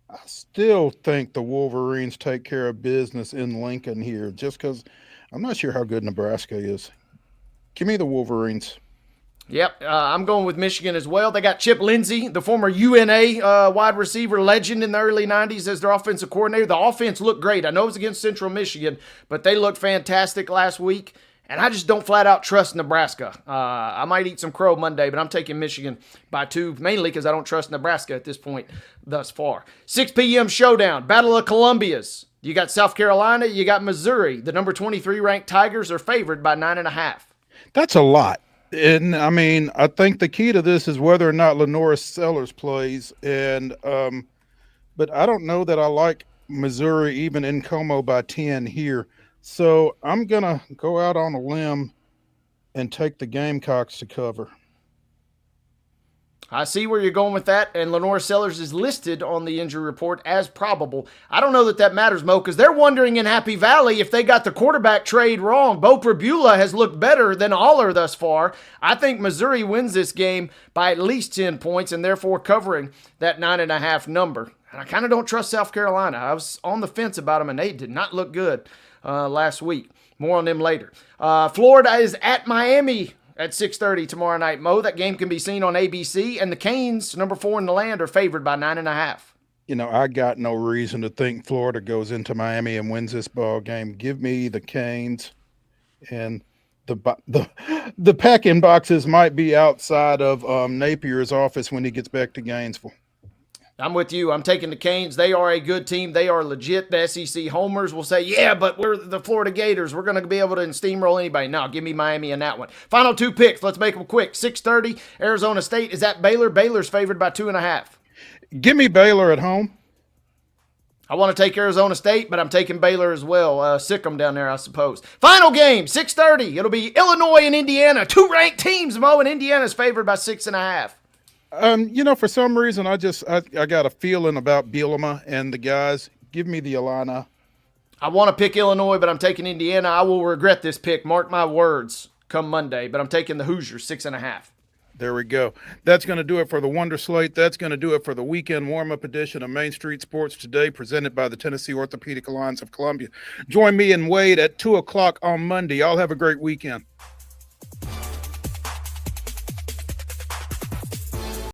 S1: I still think the Wolverines take care of business in Lincoln here just because I'm not sure how good Nebraska is. Give me the Wolverines.
S2: Yep, I'm going with Michigan as well. They got Chip Lindsey, the former UNA wide receiver legend in the early 90s as their offensive coordinator. The offense looked great. I know it was against Central Michigan, but they looked fantastic last week. And I just don't flat out trust Nebraska. I might eat some crow Monday, but I'm taking Michigan by 2, mainly because I don't trust Nebraska at this point thus far. 6 p.m. showdown, Battle of Columbias. You got South Carolina, you got Missouri. The number 23 ranked Tigers are favored by 9.5.
S1: That's a lot. And, I mean, I think the key to this is whether or not Lenora Sellers plays. And but I don't know that I like Missouri even in Como by 10 here. So I'm going to go out on a limb and take the Gamecocks to cover.
S2: I see where you're going with that, and Lenora Sellers is listed on the injury report as probable. I don't know that matters, Mo, because they're wondering in Happy Valley if they got the quarterback trade wrong. Bo Prabula has looked better than Aller thus far. I think Missouri wins this game by at least 10 points and therefore covering that 9.5 number. And I kind of don't trust South Carolina. I was on the fence about them, and they did not look good last week. More on them later. Florida is at Miami at 6:30 tomorrow night, Mo. That game can be seen on ABC, and the Canes, number 4 in the land, are favored by 9.5.
S1: You know, I got no reason to think Florida goes into Miami and wins this ball game. Give me the Canes, and the packing boxes might be outside of Napier's office when he gets back to Gainesville.
S2: I'm with you. I'm taking the Canes. They are a good team. They are legit. The SEC homers will say, yeah, but we're the Florida Gators. We're going to be able to steamroll anybody. No, give me Miami in that one. Final 2 picks. Let's make them quick. 6:30, Arizona State is at Baylor. Baylor's favored by 2.5.
S1: Give me Baylor at home.
S2: I want to take Arizona State, but I'm taking Baylor as well. Sick them down there, I suppose. Final game, 6:30. It'll be Illinois and Indiana. 2 ranked teams, Mo, and Indiana's favored by 6.5.
S1: You know, for some reason, I got a feeling about Bielema and the guys. Give me the Illini.
S2: I want to pick Illinois, but I'm taking Indiana. I will regret this pick. Mark my words come Monday, but I'm taking the Hoosiers, 6.5.
S1: There we go. That's going to do it for the Wonder Slate. That's going to do it for the weekend warm-up edition of Main Street Sports Today, presented by the Tennessee Orthopedic Alliance of Columbia. Join me and Wade at 2 o'clock on Monday. Y'all have a great weekend.